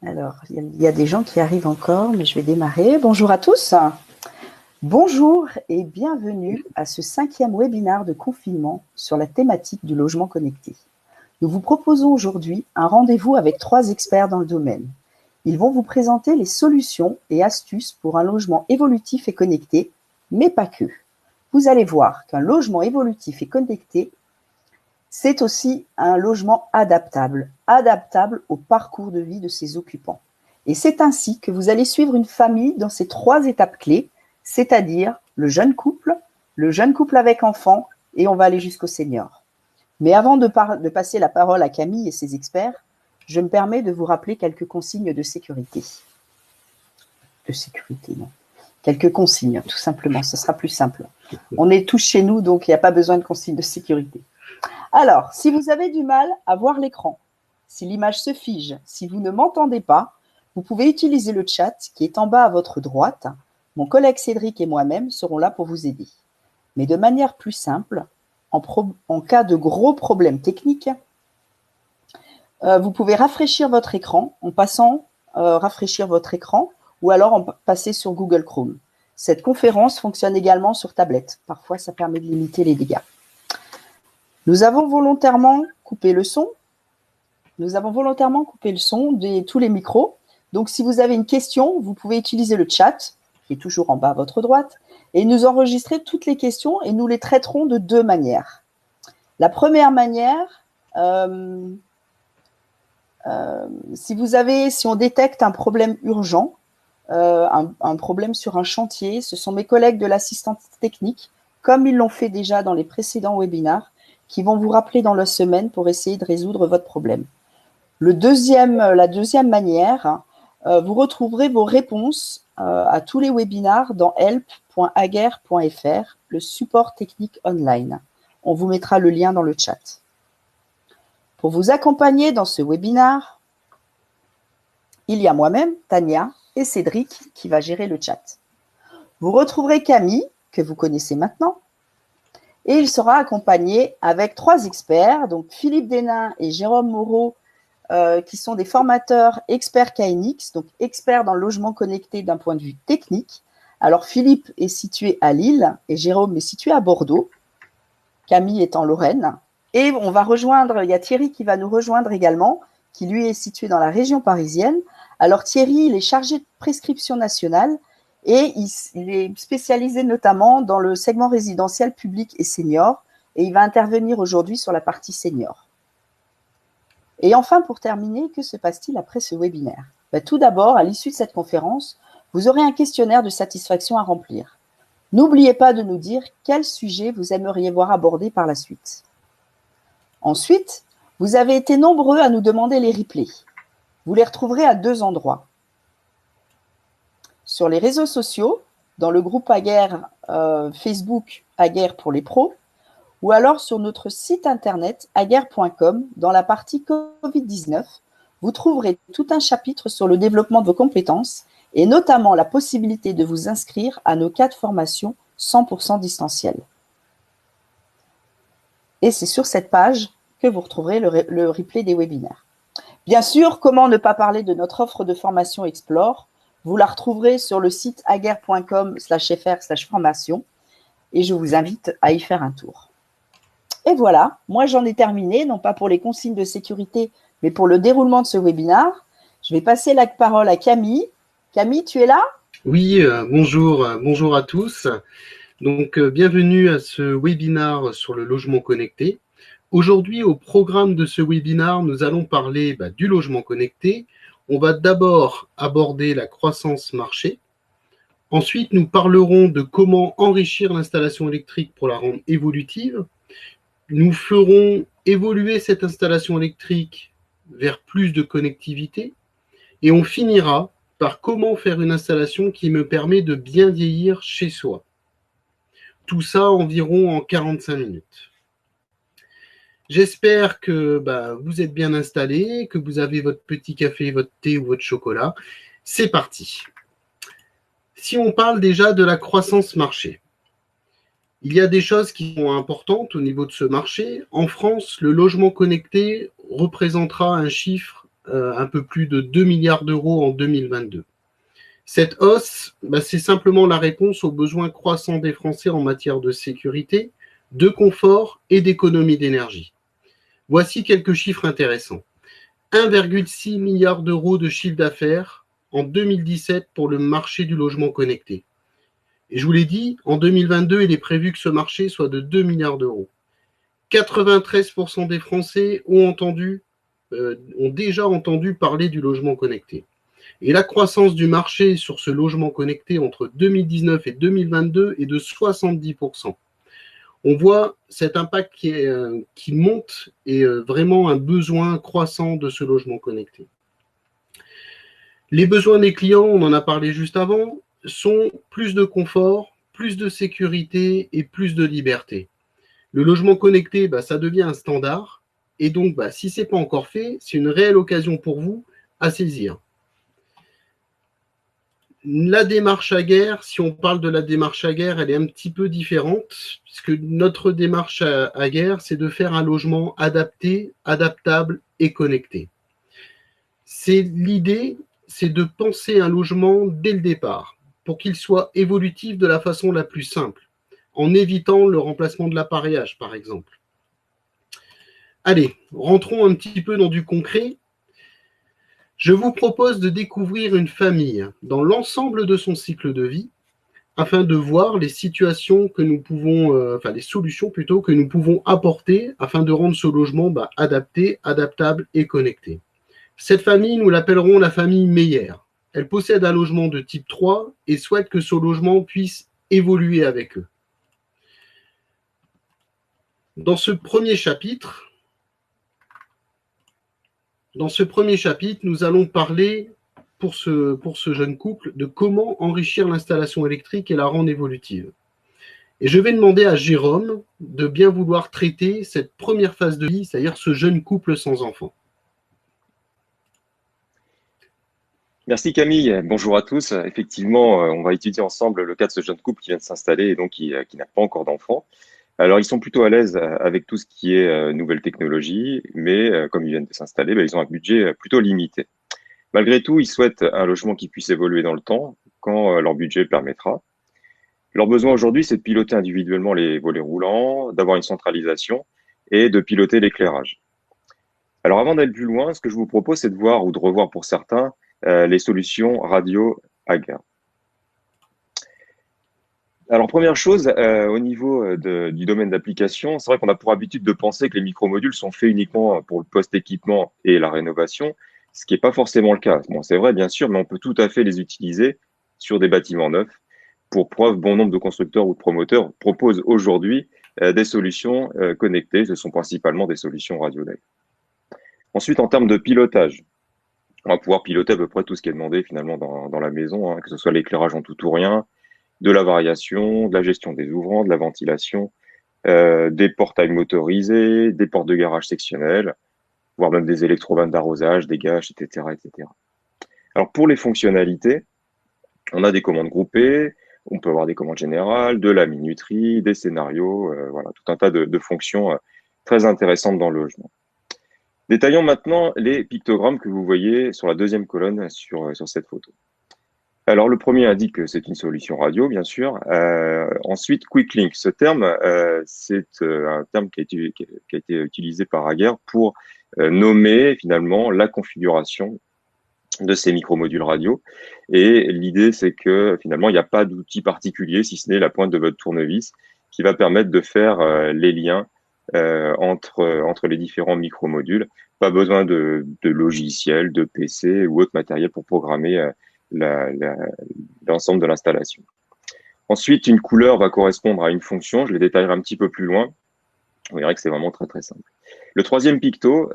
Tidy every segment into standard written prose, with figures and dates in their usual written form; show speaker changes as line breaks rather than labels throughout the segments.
Alors, il y a des gens qui arrivent encore, mais je vais démarrer. Bonjour à tous. Bonjour et bienvenue à ce 5e webinaire de confinement sur la thématique du logement connecté. Nous vous proposons aujourd'hui un rendez-vous avec 3 experts dans le domaine. Ils vont vous présenter les solutions et astuces pour un logement évolutif et connecté, mais pas que. Vous allez voir qu'un logement évolutif et connecté, c'est aussi un logement adaptable au parcours de vie de ses occupants. Et c'est ainsi que vous allez suivre une famille dans ces 3 étapes clés, c'est-à-dire le jeune couple avec enfants, et on va aller jusqu'au senior. Mais avant de passer la parole à Camille et ses experts, je me permets de vous rappeler quelques consignes de sécurité. Quelques consignes, tout simplement, ce sera plus simple. On est tous chez nous, donc il n'y a pas besoin de consignes de sécurité. Alors, si vous avez du mal à voir l'écran, si l'image se fige, si vous ne m'entendez pas, vous pouvez utiliser le chat qui est en bas à votre droite. Mon collègue Cédric et moi-même seront là pour vous aider. Mais de manière plus simple, en cas de gros problèmes techniques, vous pouvez rafraîchir votre écran en passant rafraîchir votre écran ou alors en passer sur Google Chrome. Cette conférence fonctionne également sur tablette. Parfois, ça permet de limiter les dégâts. Nous avons volontairement coupé le son. De tous les micros. Donc, si vous avez une question, vous pouvez utiliser le chat, qui est toujours en bas à votre droite, et nous enregistrer toutes les questions et nous les traiterons de 2 manières. La première manière, si on détecte un problème urgent, un problème sur un chantier, ce sont mes collègues de l'assistance technique, comme ils l'ont fait déjà dans les précédents webinaires, qui vont vous rappeler dans la semaine pour essayer de résoudre votre problème. La deuxième manière, vous retrouverez vos réponses à tous les webinaires dans help.aguerre.fr, le support technique online. On vous mettra le lien dans le chat. Pour vous accompagner dans ce webinaire, il y a moi-même, Tania, et Cédric qui va gérer le chat. Vous retrouverez Camille, que vous connaissez maintenant, et il sera accompagné avec 3 experts, donc Philippe Desnains et Jérôme Moreau, qui sont des formateurs experts KNX, donc experts dans le logement connecté d'un point de vue technique. Alors Philippe est situé à Lille et Jérôme est situé à Bordeaux. Camille est en Lorraine. Et il y a Thierry qui va nous rejoindre également, qui lui est situé dans la région parisienne. Alors Thierry, il est chargé de prescription nationale et il est spécialisé notamment dans le segment résidentiel public et senior, et il va intervenir aujourd'hui sur la partie senior. Et enfin, pour terminer, que se passe-t-il après ce webinaire ? Tout d'abord, à l'issue de cette conférence, vous aurez un questionnaire de satisfaction à remplir. N'oubliez pas de nous dire quel sujet vous aimeriez voir abordé par la suite. Ensuite, vous avez été nombreux à nous demander les replays. Vous les retrouverez à 2 endroits. Sur les réseaux sociaux, dans le groupe Aguerre Facebook Aguerre pour les pros, ou alors sur notre site internet aguerre.com, dans la partie Covid-19, vous trouverez tout un chapitre sur le développement de vos compétences et notamment la possibilité de vous inscrire à nos 4 formations 100% distancielles. Et c'est sur cette page que vous retrouverez le replay des webinaires. Bien sûr, comment ne pas parler de notre offre de formation Explore ? Vous la retrouverez sur le site aguerre.com/fr/formation et je vous invite à y faire un tour. Et voilà, moi j'en ai terminé, non pas pour les consignes de sécurité, mais pour le déroulement de ce webinaire. Je vais passer la parole à Camille. Camille, tu es là ?
Oui, bonjour à tous. Donc, bienvenue à ce webinaire sur le logement connecté. Aujourd'hui, au programme de ce webinaire, nous allons parler du logement connecté. On va d'abord aborder la croissance marché. Ensuite, nous parlerons de comment enrichir l'installation électrique pour la rendre évolutive. Nous ferons évoluer cette installation électrique vers plus de connectivité. Et on finira par comment faire une installation qui me permet de bien vieillir chez soi. Tout ça environ en 45 minutes. J'espère que vous êtes bien installés, que vous avez votre petit café, votre thé ou votre chocolat. C'est parti. Si on parle déjà de la croissance marché, il y a des choses qui sont importantes au niveau de ce marché. En France, le logement connecté représentera un chiffre un peu plus de 2 milliards d'euros en 2022. Cette hausse, c'est simplement la réponse aux besoins croissants des Français en matière de sécurité, de confort et d'économie d'énergie. Voici quelques chiffres intéressants. 1,6 milliard d'euros de chiffre d'affaires en 2017 pour le marché du logement connecté. Et je vous l'ai dit, en 2022, il est prévu que ce marché soit de 2 milliards d'euros. 93% des Français ont déjà entendu parler du logement connecté. Et la croissance du marché sur ce logement connecté entre 2019 et 2022 est de 70%. On voit cet impact qui monte et vraiment un besoin croissant de ce logement connecté. Les besoins des clients, on en a parlé juste avant, sont plus de confort, plus de sécurité et plus de liberté. Le logement connecté, ça devient un standard. Et donc, si ce n'est pas encore fait, c'est une réelle occasion pour vous à saisir. La démarche à guerre, si on parle de la démarche à guerre, elle est un petit peu différente, puisque notre démarche à guerre, c'est de faire un logement adapté, adaptable et connecté. L'idée, c'est de penser un logement dès le départ, pour qu'il soit évolutif de la façon la plus simple, en évitant le remplacement de l'appareillage, par exemple. Allez, rentrons un petit peu dans du concret. Je vous propose de découvrir une famille dans l'ensemble de son cycle de vie, afin de voir les situations que nous pouvons, les solutions plutôt que nous pouvons apporter afin de rendre ce logement adapté, adaptable et connecté. Cette famille, nous l'appellerons la famille Meyer. Elle possède un logement de type 3 et souhaite que ce logement puisse évoluer avec eux. Dans ce premier chapitre, nous allons parler pour ce jeune couple de comment enrichir l'installation électrique et la rendre évolutive. Et je vais demander à Jérôme de bien vouloir traiter cette première phase de vie, c'est-à-dire ce jeune couple sans enfant.
Merci Camille, bonjour à tous. Effectivement, on va étudier ensemble le cas de ce jeune couple qui vient de s'installer et donc qui n'a pas encore d'enfant. Alors, ils sont plutôt à l'aise avec tout ce qui est nouvelle technologie, mais comme ils viennent de s'installer, ils ont un budget plutôt limité. Malgré tout, ils souhaitent un logement qui puisse évoluer dans le temps quand leur budget le permettra. Leur besoin aujourd'hui, c'est de piloter individuellement les volets roulants, d'avoir une centralisation et de piloter l'éclairage. Alors, avant d'aller plus loin, ce que je vous propose, c'est de voir ou de revoir pour certains les solutions radio à guerre. Alors, première chose, au niveau du domaine d'application, c'est vrai qu'on a pour habitude de penser que les micromodules sont faits uniquement pour le post-équipement et la rénovation, ce qui n'est pas forcément le cas. Bon, c'est vrai, bien sûr, mais on peut tout à fait les utiliser sur des bâtiments neufs. Pour preuve, bon nombre de constructeurs ou de promoteurs proposent aujourd'hui des solutions connectées. Ce sont principalement des solutions radio live. Ensuite, en termes de pilotage, on va pouvoir piloter à peu près tout ce qui est demandé finalement dans la maison, que ce soit l'éclairage en tout ou rien, de la variation, de la gestion des ouvrants, de la ventilation, des portails motorisés, des portes de garage sectionnelles, voire même des électrovannes d'arrosage, des gâches, etc., etc. Alors pour les fonctionnalités, on a des commandes groupées, on peut avoir des commandes générales, de la minuterie, des scénarios, voilà, tout un tas de fonctions très intéressantes dans le logement. Détaillons maintenant les pictogrammes que vous voyez sur la deuxième colonne sur cette photo. Alors, le premier indique que c'est une solution radio, bien sûr. Ensuite, Quick Link. Ce terme, c'est un terme qui a été utilisé par Aguerre pour nommer finalement la configuration de ces micromodules radio. Et l'idée, c'est que finalement, il n'y a pas d'outil particulier, si ce n'est la pointe de votre tournevis, qui va permettre de faire les liens entre les différents micromodules. Pas besoin de logiciel, de PC ou autre matériel pour programmer l'ensemble de l'installation. Ensuite, une couleur va correspondre à une fonction. Je les détaillerai un petit peu plus loin. Vous verrez que c'est vraiment très, très simple. Le troisième picto,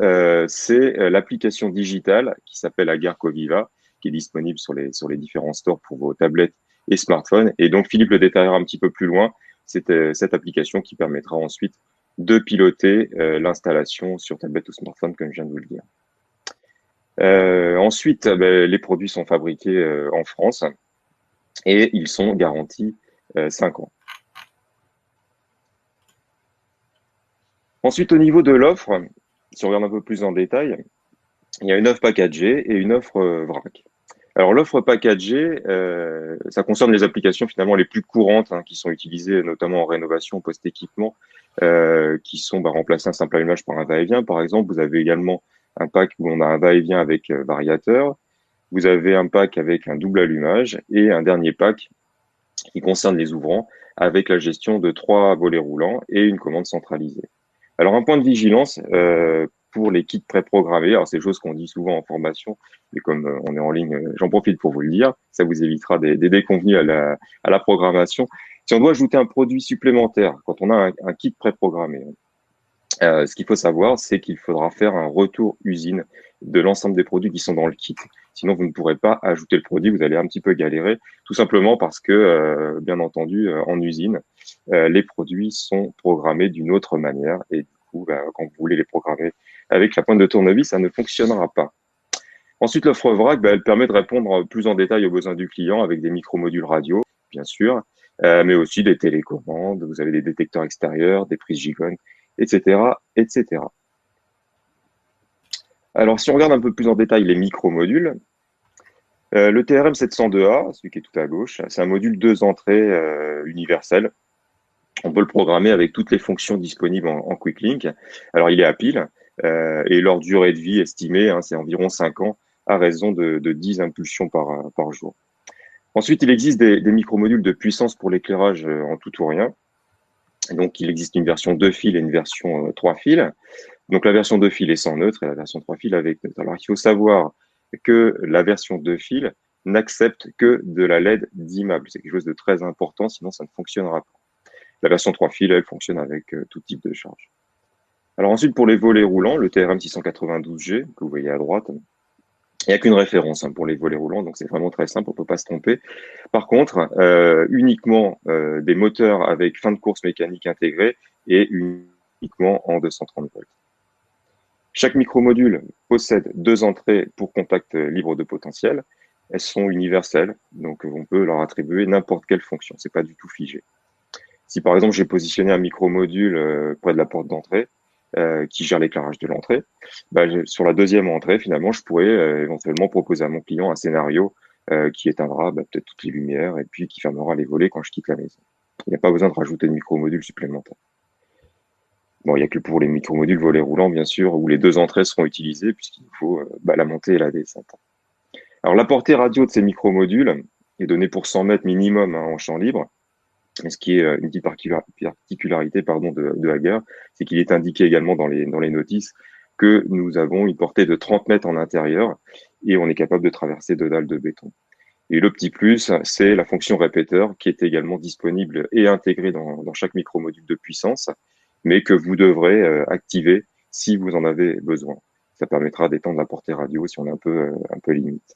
c'est l'application digitale qui s'appelle Aguerre Coviva, qui est disponible sur les différents stores pour vos tablettes et smartphones. Et donc, Philippe le détaillera un petit peu plus loin. C'est cette application qui permettra ensuite de piloter l'installation sur tablette ou smartphone, comme je viens de vous le dire. Ensuite, les produits sont fabriqués en France et ils sont garantis 5 ans. Ensuite, au niveau de l'offre, si on regarde un peu plus en détail, Il y a une offre packagée et une offre vrac. Alors l'offre packagée, ça concerne les applications finalement les plus courantes qui sont utilisées notamment en rénovation post-équipement, qui sont remplacer un simple allumage par un va-et-vient. Par exemple, vous avez également un pack où on a un va-et-vient avec variateur. Vous avez un pack avec un double allumage et un dernier pack qui concerne les ouvrants avec la gestion de 3 volets roulants et une commande centralisée. Alors un point de vigilance pour les kits préprogrammés, alors c'est des choses qu'on dit souvent en formation, mais comme on est en ligne, j'en profite pour vous le dire, ça vous évitera des déconvenus à la programmation. Si on doit ajouter un produit supplémentaire quand on a un kit préprogrammé, ce qu'il faut savoir, c'est qu'il faudra faire un retour usine de l'ensemble des produits qui sont dans le kit. Sinon, vous ne pourrez pas ajouter le produit, vous allez un petit peu galérer, tout simplement parce que, bien entendu, en usine, les produits sont programmés d'une autre manière et du coup, quand vous voulez les programmer avec la pointe de tournevis, ça ne fonctionnera pas. Ensuite, l'offre vrac, elle permet de répondre plus en détail aux besoins du client avec des micro-modules radio, bien sûr, mais aussi des télécommandes, vous avez des détecteurs extérieurs, des prises Gigon, etc., etc. Alors, si on regarde un peu plus en détail les micro-modules, le TRM 702A, celui qui est tout à gauche, c'est un module 2 entrées universel. On peut le programmer avec toutes les fonctions disponibles en Quick Link. Alors, il est à pile et leur durée de vie estimée, c'est environ 5 ans à raison de 10 impulsions par jour. Ensuite, il existe des micro-modules de puissance pour l'éclairage en tout ou rien. Donc, il existe une version 2 fils et une version 3 fils. Donc, la version 2 fils est sans neutre et la version 3 fils avec neutre. Alors, il faut savoir que la version 2 fils n'accepte que de la LED dimmable. C'est quelque chose de très important, sinon ça ne fonctionnera pas. La version 3 fils, elle fonctionne avec tout type de charge. Alors ensuite, pour les volets roulants, le TRM 692G, que vous voyez à droite, il n'y a qu'une référence pour les volets roulants, donc c'est vraiment très simple, on ne peut pas se tromper. Par contre, uniquement des moteurs avec fin de course mécanique intégrée et uniquement en 230 volts. Chaque micromodule possède 2 entrées pour contact libre de potentiel. Elles sont universelles, donc on peut leur attribuer n'importe quelle fonction. C'est pas du tout figé. Si par exemple j'ai positionné un micromodule près de la porte d'entrée qui gère l'éclairage de l'entrée, sur la deuxième entrée, finalement, je pourrais éventuellement proposer à mon client un scénario qui éteindra peut-être toutes les lumières et puis qui fermera les volets quand je quitte la maison. Il n'y a pas besoin de rajouter de micromodule supplémentaire. Bon, il n'y a que pour les micromodules volets roulants, bien sûr, où les 2 entrées seront utilisées, puisqu'il faut la montée et la descente. Alors, la portée radio de ces micromodules est donnée pour 100 mètres minimum en champ libre. Mais ce qui est une petite particularité de Hager, c'est qu'il est indiqué également dans les notices que nous avons une portée de 30 mètres en intérieur et on est capable de traverser 2 dalles de béton. Et le petit plus, c'est la fonction répéteur qui est également disponible et intégrée dans chaque micromodule de puissance, mais que vous devrez activer si vous en avez besoin. Ça permettra d'étendre la portée radio si on est un peu limite.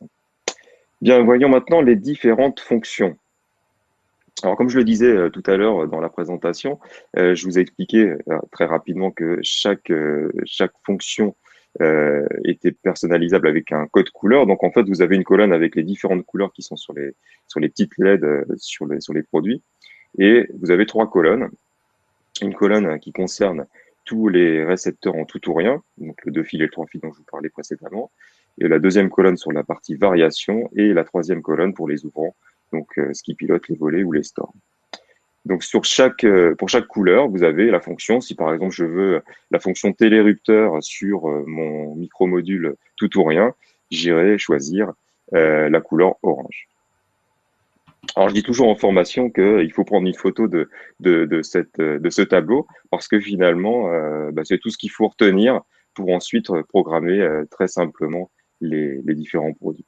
Bien, voyons maintenant les différentes fonctions. Alors, comme je le disais tout à l'heure dans la présentation, je vous ai expliqué très rapidement que chaque fonction était personnalisable avec un code couleur. Donc, en fait, vous avez une colonne avec les différentes couleurs qui sont sur les petites LED sur les produits. Et vous avez 3 colonnes. Une colonne qui concerne tous les récepteurs en tout ou rien, donc le 2 fils et le 3 fils dont je vous parlais précédemment. Et la deuxième colonne sur la partie variation et la troisième colonne pour les ouvrants, donc ce qui pilote les volets ou les stores. Donc pour chaque couleur, vous avez la fonction. Si par exemple je veux la fonction télérupteur sur mon micromodule tout ou rien, j'irai choisir la couleur orange. Alors je dis toujours en formation qu'il faut prendre une photo de ce tableau parce que finalement c'est tout ce qu'il faut retenir pour ensuite programmer très simplement les différents produits.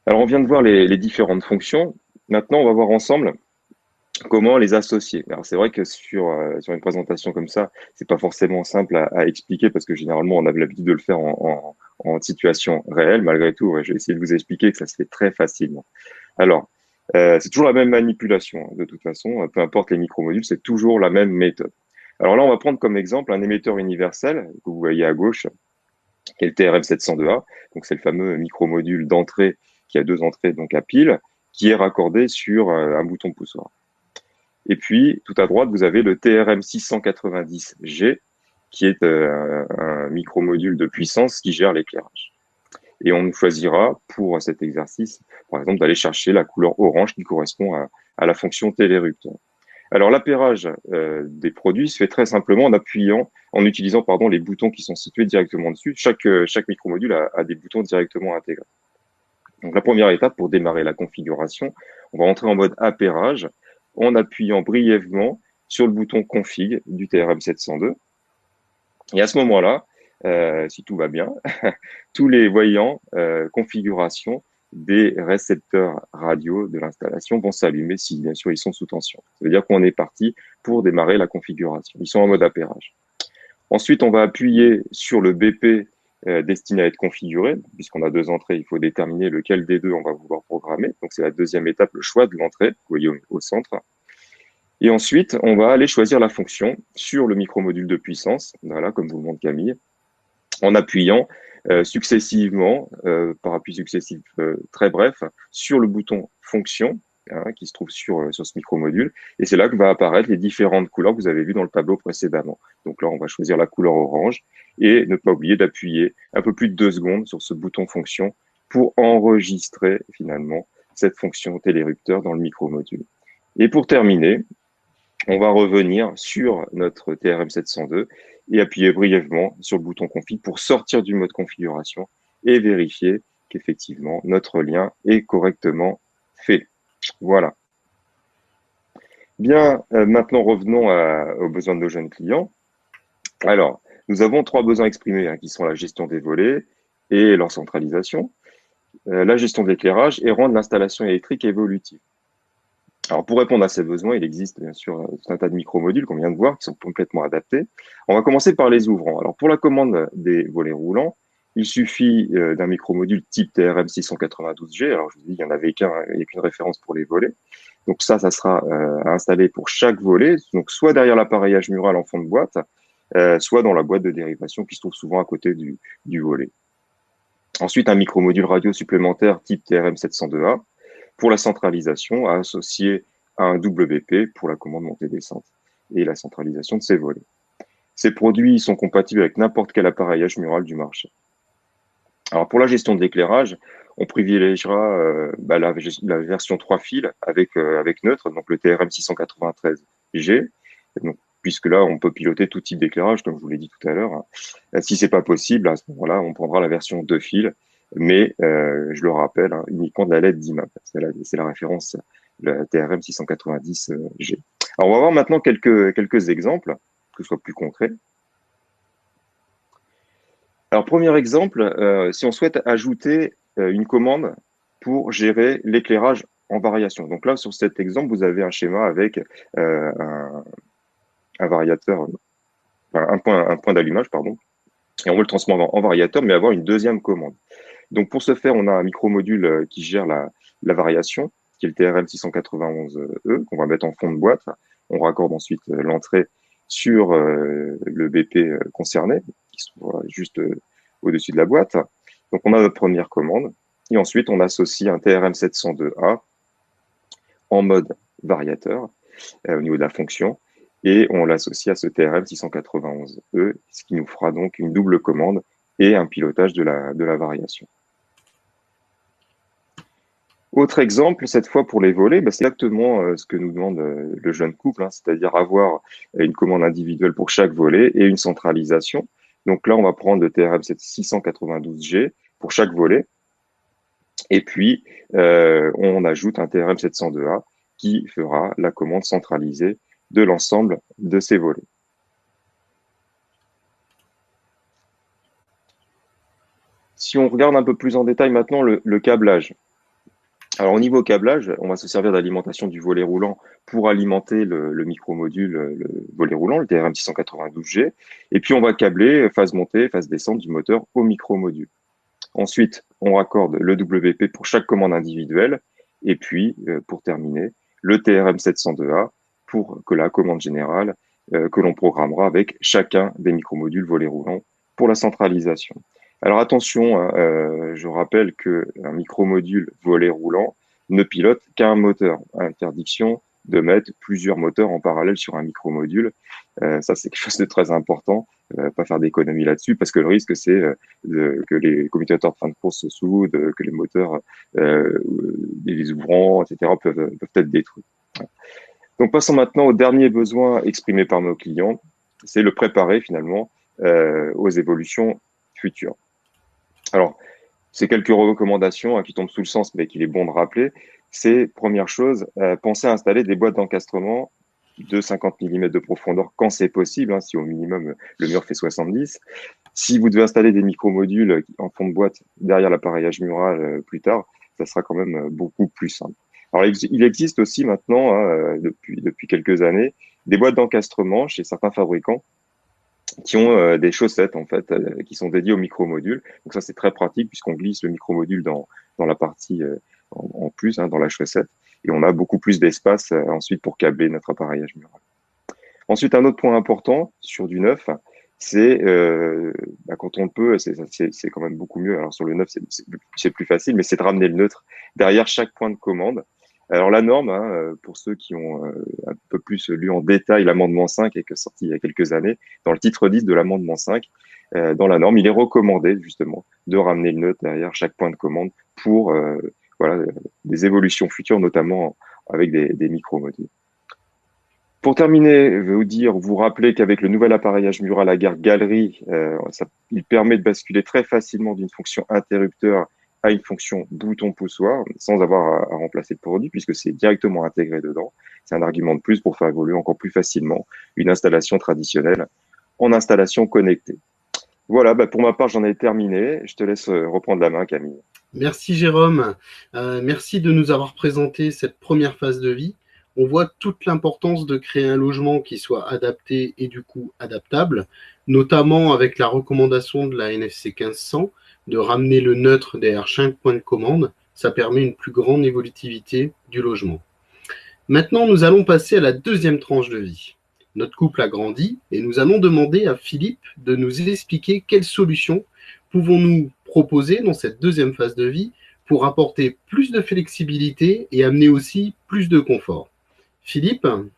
Alors, on vient de voir les différentes fonctions. Maintenant, on va voir ensemble comment les associer. Alors, c'est vrai que sur une présentation comme ça, c'est pas forcément simple à expliquer parce que généralement, on avait l'habitude de le faire en situation réelle. Malgré tout, je vais essayer de vous expliquer que ça se fait très facilement. Alors, c'est toujours la même manipulation. De toute façon, peu importe les micromodules, c'est toujours la même méthode. Alors là, on va prendre comme exemple un émetteur universel que vous voyez à gauche, qui est le TRM702A. Donc, c'est le fameux micromodule d'entrée qui a 2 entrées donc à pile, qui est raccordé sur un bouton poussoir. Et puis, tout à droite, vous avez le TRM690G, qui est un micromodule de puissance qui gère l'éclairage. Et on choisira pour cet exercice, par exemple, d'aller chercher la couleur orange qui correspond à la fonction télérupteur. Alors l'appairage des produits se fait très simplement en utilisant les boutons qui sont situés directement dessus. Chaque micromodule a des boutons directement intégrés. Donc la première étape pour démarrer la configuration, on va entrer en mode appairage en appuyant brièvement sur le bouton config du TRM702. Et à ce moment-là, si tout va bien, tous les voyants configuration des récepteurs radio de l'installation vont s'allumer si bien sûr ils sont sous tension. Ça veut dire qu'on est parti pour démarrer la configuration. Ils sont en mode appairage. Ensuite, on va appuyer sur le BP destiné à être configuré. Puisqu'on a deux entrées, il faut déterminer lequel des deux on va vouloir programmer. Donc c'est la deuxième étape, le choix de l'entrée, vous voyez au centre. Et ensuite, on va aller choisir la fonction sur le micromodule de puissance, voilà, comme vous le montre Camille, en appuyant successivement, par appui successif très bref, sur le bouton fonction, qui se trouve sur ce micromodule. Et c'est là que va apparaître les différentes couleurs que vous avez vues dans le tableau précédemment. Donc là, on va choisir la couleur orange et ne pas oublier d'appuyer un peu plus de 2 secondes sur ce bouton fonction pour enregistrer finalement cette fonction télérupteur dans le micromodule. Et pour terminer, on va revenir sur notre TRM702 et appuyer brièvement sur le bouton config pour sortir du mode configuration et vérifier qu'effectivement notre lien est correctement fait. Voilà. Bien, maintenant revenons aux besoins de nos jeunes clients. Alors, nous avons 3 besoins exprimés qui sont la gestion des volets et leur centralisation, la gestion de l'éclairage et rendre l'installation électrique évolutive. Alors, pour répondre à ces besoins, il existe bien sûr tout un tas de micromodules qu'on vient de voir qui sont complètement adaptés. On va commencer par les ouvrants. Alors, pour la commande des volets roulants, il suffit d'un micromodule type TRM692G. Alors, je vous dis, il n'y en avait il n'y a qu'une référence pour les volets. Donc ça sera à installer pour chaque volet, donc soit derrière l'appareillage mural en fond de boîte, soit dans la boîte de dérivation qui se trouve souvent à côté du volet. Ensuite, un micromodule radio supplémentaire type TRM702A pour la centralisation à associer à un WP pour la commande montée-descente et la centralisation de ces volets. Ces produits sont compatibles avec n'importe quel appareillage mural du marché. Alors pour la gestion de l'éclairage, on privilégiera la version 3 fils avec neutre, donc le TRM693G, donc, puisque là on peut piloter tout type d'éclairage, comme je vous l'ai dit tout à l'heure. Si c'est pas possible, à ce moment-là, on prendra la version 2 fils, mais je le rappelle, uniquement de la LED d'IMAP. C'est la référence, le TRM690G. Alors on va voir maintenant quelques exemples, que ce soit plus concret. Alors, premier exemple, si on souhaite ajouter une commande pour gérer l'éclairage en variation. Donc là, sur cet exemple, vous avez un schéma avec un variateur, un point d'allumage, pardon, et on veut le transformer en variateur, mais avoir une deuxième commande. Donc, pour ce faire, on a un micromodule qui gère la variation, qui est le TRM691E, qu'on va mettre en fond de boîte. On raccorde ensuite l'entrée sur le BP concerné, qui se trouve juste au-dessus de la boîte. Donc, on a notre première commande. Et ensuite, on associe un TRM702A en mode variateur au niveau de la fonction. Et on l'associe à ce TRM691E, ce qui nous fera donc une double commande et un pilotage de la variation. Autre exemple, cette fois pour les volets, c'est exactement ce que nous demande le jeune couple, c'est-à-dire avoir une commande individuelle pour chaque volet et une centralisation. Donc là, on va prendre le TRM692G pour chaque volet. Et puis, on ajoute un TRM702A qui fera la commande centralisée de l'ensemble de ces volets. Si on regarde un peu plus en détail maintenant le câblage. Alors, au niveau câblage, on va se servir d'alimentation du volet roulant pour alimenter le micromodule, le volet roulant, le TRM692G. Et puis, on va câbler phase montée, phase descente du moteur au micromodule. Ensuite, on raccorde le WP pour chaque commande individuelle. Et puis, pour terminer, le TRM702A pour que la commande générale que l'on programmera avec chacun des micromodules volets roulants pour la centralisation. Alors attention, je rappelle qu'un micromodule volet roulant ne pilote qu'un moteur. Interdiction de mettre plusieurs moteurs en parallèle sur un micromodule. Ça, c'est quelque chose de très important. Pas faire d'économie là-dessus, parce que le risque, c'est que les commutateurs de fin de course se soudent, que les moteurs, les ouvrants, etc., peuvent être détruits. Donc, passons maintenant au dernier besoin exprimé par nos clients, c'est le préparer finalement aux évolutions futures. Alors, ces quelques recommandations qui tombent sous le sens, mais qu'il est bon de rappeler, c'est, première chose, penser à installer des boîtes d'encastrement de 50 mm de profondeur quand c'est possible, si au minimum le mur fait 70. Si vous devez installer des micromodules en fond de boîte derrière l'appareillage mural plus tard, ça sera quand même beaucoup plus simple. Alors, il existe aussi maintenant, depuis quelques années, des boîtes d'encastrement chez certains fabricants qui ont des chaussettes en fait qui sont dédiées aux micromodules. Donc ça, c'est très pratique puisqu'on glisse le micromodule dans la partie en plus, dans la chaussette, et on a beaucoup plus d'espace ensuite pour câbler notre appareillage mural. Ensuite, un autre point important sur du neuf, c'est quand on peut, c'est quand même beaucoup mieux. Alors sur le neuf, c'est plus facile, mais c'est de ramener le neutre derrière chaque point de commande. Alors la norme, pour ceux qui ont un peu plus lu en détail l'amendement 5 qui est sorti il y a quelques années, dans le titre 10 de l'amendement 5, dans la norme, il est recommandé justement de ramener le neutre derrière chaque point de commande pour des évolutions futures, notamment avec des micro-modules. Pour terminer, je vais vous rappeler qu'avec le nouvel appareillage mural à galerie, il permet de basculer très facilement d'une fonction interrupteur à une fonction bouton poussoir sans avoir à remplacer le produit puisque c'est directement intégré dedans. C'est un argument de plus pour faire évoluer encore plus facilement une installation traditionnelle en installation connectée. Voilà, pour ma part, j'en ai terminé. Je te laisse reprendre la main, Camille.
Merci Jérôme. Merci de nous avoir présenté cette première phase de vie. On voit toute l'importance de créer un logement qui soit adapté et du coup adaptable, notamment avec la recommandation de la NFC 1500 de ramener le neutre derrière chaque point de commande. Ça permet une plus grande évolutivité du logement. Maintenant, nous allons passer à la deuxième tranche de vie. Notre couple a grandi et nous allons demander à Philippe de nous expliquer quelles solutions pouvons-nous proposer dans cette deuxième phase de vie pour apporter plus de flexibilité et amener aussi plus de confort. Philippe ? Il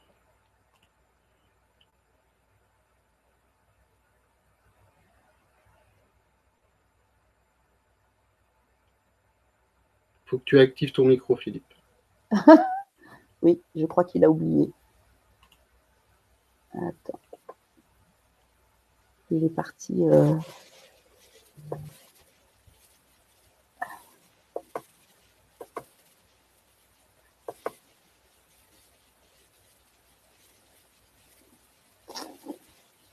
faut que tu actives ton micro, Philippe.
Oui, je crois qu'il a oublié. Attends. Il est parti.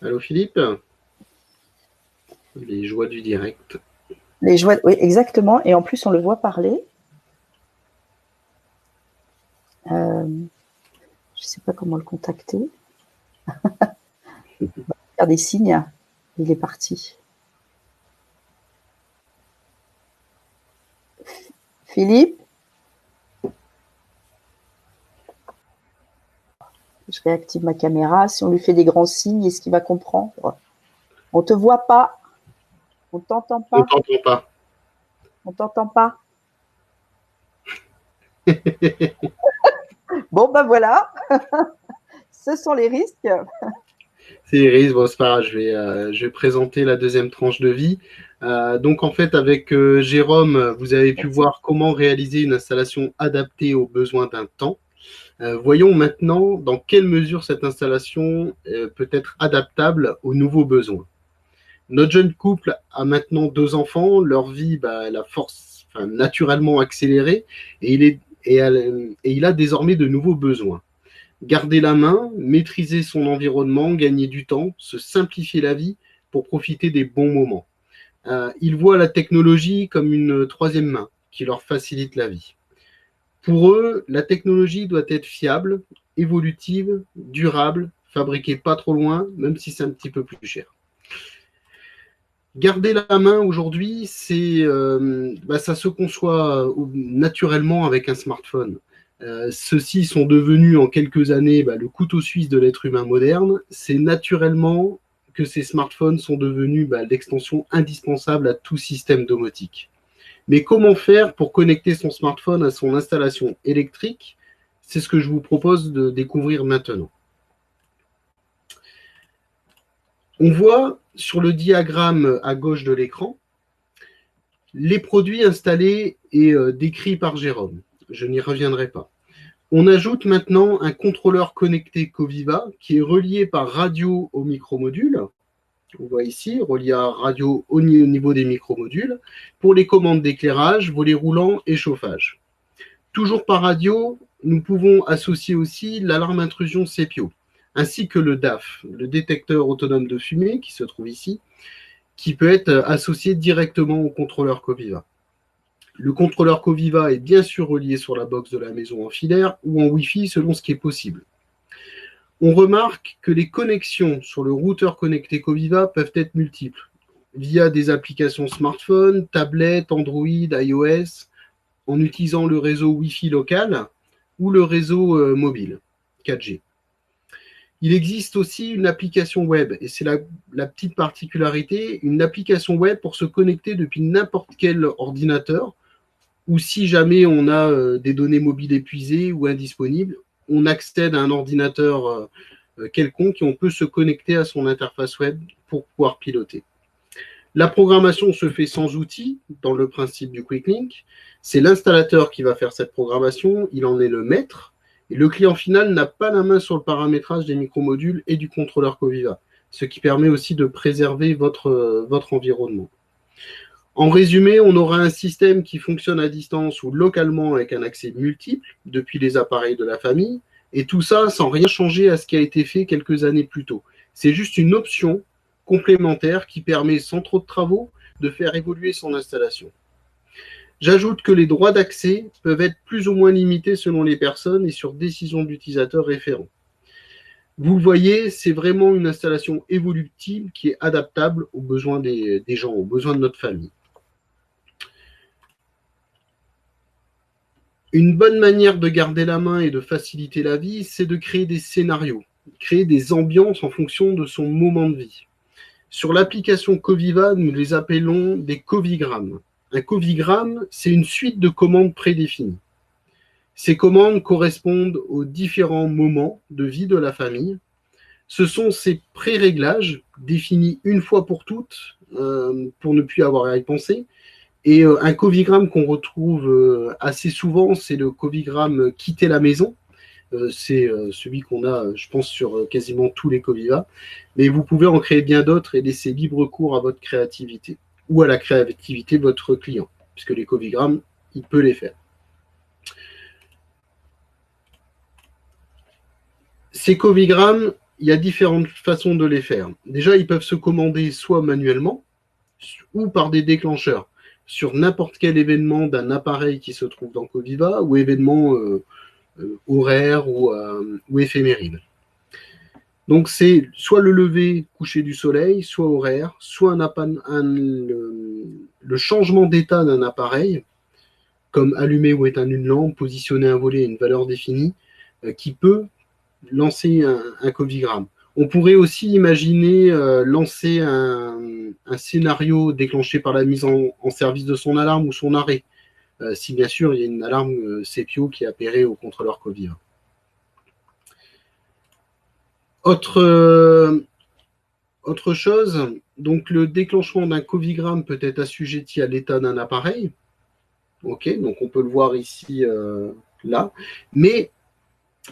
Allô, Philippe ? Les joies du direct.
Les joies, oui, exactement. Et en plus, on le voit parler. Je ne sais pas comment le contacter. Il va faire des signes. Il est parti. Philippe ? Je réactive ma caméra. Si on lui fait des grands signes, est-ce qu'il va comprendre ? On ne te voit pas. On ne t'entend pas.
On t'entend pas.
On ne t'entend pas. Bon, ben voilà. Ce sont les risques.
C'est les risques. Bon, c'est pas grave, je vais présenter la deuxième tranche de vie. Donc, en fait, avec Jérôme, vous avez pu voir comment réaliser une installation adaptée aux besoins d'un temps. Voyons maintenant dans quelle mesure cette installation peut être adaptable aux nouveaux besoins. Notre jeune couple a maintenant 2 enfants, leur vie, elle a naturellement accéléré et il a désormais de nouveaux besoins. Garder la main, maîtriser son environnement, gagner du temps, se simplifier la vie pour profiter des bons moments. Ils voient la technologie comme une troisième main qui leur facilite la vie. Pour eux, la technologie doit être fiable, évolutive, durable, fabriquée pas trop loin, même si c'est un petit peu plus cher. Garder la main aujourd'hui, ça se conçoit naturellement avec un smartphone. Ceux-ci sont devenus en quelques années le couteau suisse de l'être humain moderne. C'est naturellement que ces smartphones sont devenus l'extension indispensable à tout système domotique. Mais comment faire pour connecter son smartphone à son installation électrique ? C'est ce que je vous propose de découvrir maintenant. On voit sur le diagramme à gauche de l'écran les produits installés et décrits par Jérôme. Je n'y reviendrai pas. On ajoute maintenant un contrôleur connecté Coviva qui est relié par radio au micromodule. On voit ici, relié à radio au niveau des micromodules, pour les commandes d'éclairage, volets roulants et chauffage. Toujours par radio, nous pouvons associer aussi l'alarme intrusion CEPIO, ainsi que le DAF, le détecteur autonome de fumée, qui se trouve ici, qui peut être associé directement au contrôleur Coviva. Le contrôleur Coviva est bien sûr relié sur la box de la maison en filaire ou en Wi-Fi selon ce qui est possible. On remarque que les connexions sur le routeur connecté Coviva peuvent être multiples, via des applications smartphone, tablettes, Android, iOS, en utilisant le réseau Wi-Fi local ou le réseau mobile 4G. Il existe aussi une application web, et c'est la petite particularité, une application web pour se connecter depuis n'importe quel ordinateur, ou si jamais on a des données mobiles épuisées ou indisponibles, on accède à un ordinateur quelconque et on peut se connecter à son interface web pour pouvoir piloter. La programmation se fait sans outils, dans le principe du Quick Link. C'est l'installateur qui va faire cette programmation, il en est le maître, et le client final n'a pas la main sur le paramétrage des micromodules et du contrôleur Coviva, ce qui permet aussi de préserver votre environnement. En résumé, on aura un système qui fonctionne à distance ou localement avec un accès multiple depuis les appareils de la famille, et tout ça sans rien changer à ce qui a été fait quelques années plus tôt. C'est juste une option complémentaire qui permet, sans trop de travaux, de faire évoluer son installation. J'ajoute que les droits d'accès peuvent être plus ou moins limités selon les personnes et sur décision d'utilisateurs référents. Vous le voyez, c'est vraiment une installation évolutive qui est adaptable aux besoins des gens, aux besoins de notre famille. Une bonne manière de garder la main et de faciliter la vie, c'est de créer des scénarios, créer des ambiances en fonction de son moment de vie. Sur l'application Coviva, nous les appelons des covigrammes. Un covigramme, c'est une suite de commandes prédéfinies. Ces commandes correspondent aux différents moments de vie de la famille. Ce sont ces pré-réglages définis une fois pour toutes, pour ne plus avoir à y penser. Et un covigramme qu'on retrouve assez souvent, c'est le covigramme quitter la maison. C'est celui qu'on a, je pense, sur quasiment tous les Coviva. Mais vous pouvez en créer bien d'autres et laisser libre cours à votre créativité ou à la créativité de votre client, puisque les covigrammes, il peut les faire. Ces covigrammes, il y a différentes façons de les faire. Déjà, ils peuvent se commander soit manuellement ou par des déclencheurs sur n'importe quel événement d'un appareil qui se trouve dans Coviva ou événement horaire ou éphéméride. Donc c'est soit le lever, coucher du soleil, soit horaire, soit le changement d'état d'un appareil, comme allumer ou éteindre une lampe, positionner un volet à une valeur définie, qui peut lancer un covigramme. On pourrait aussi imaginer lancer un scénario déclenché par la mise en service de son alarme ou son arrêt, si bien sûr il y a une alarme CEPIO qui est appairée au contrôleur Coviva. Autre chose, donc le déclenchement d'un covigramme peut être assujetti à l'état d'un appareil. Ok, donc on peut le voir ici, là. Mais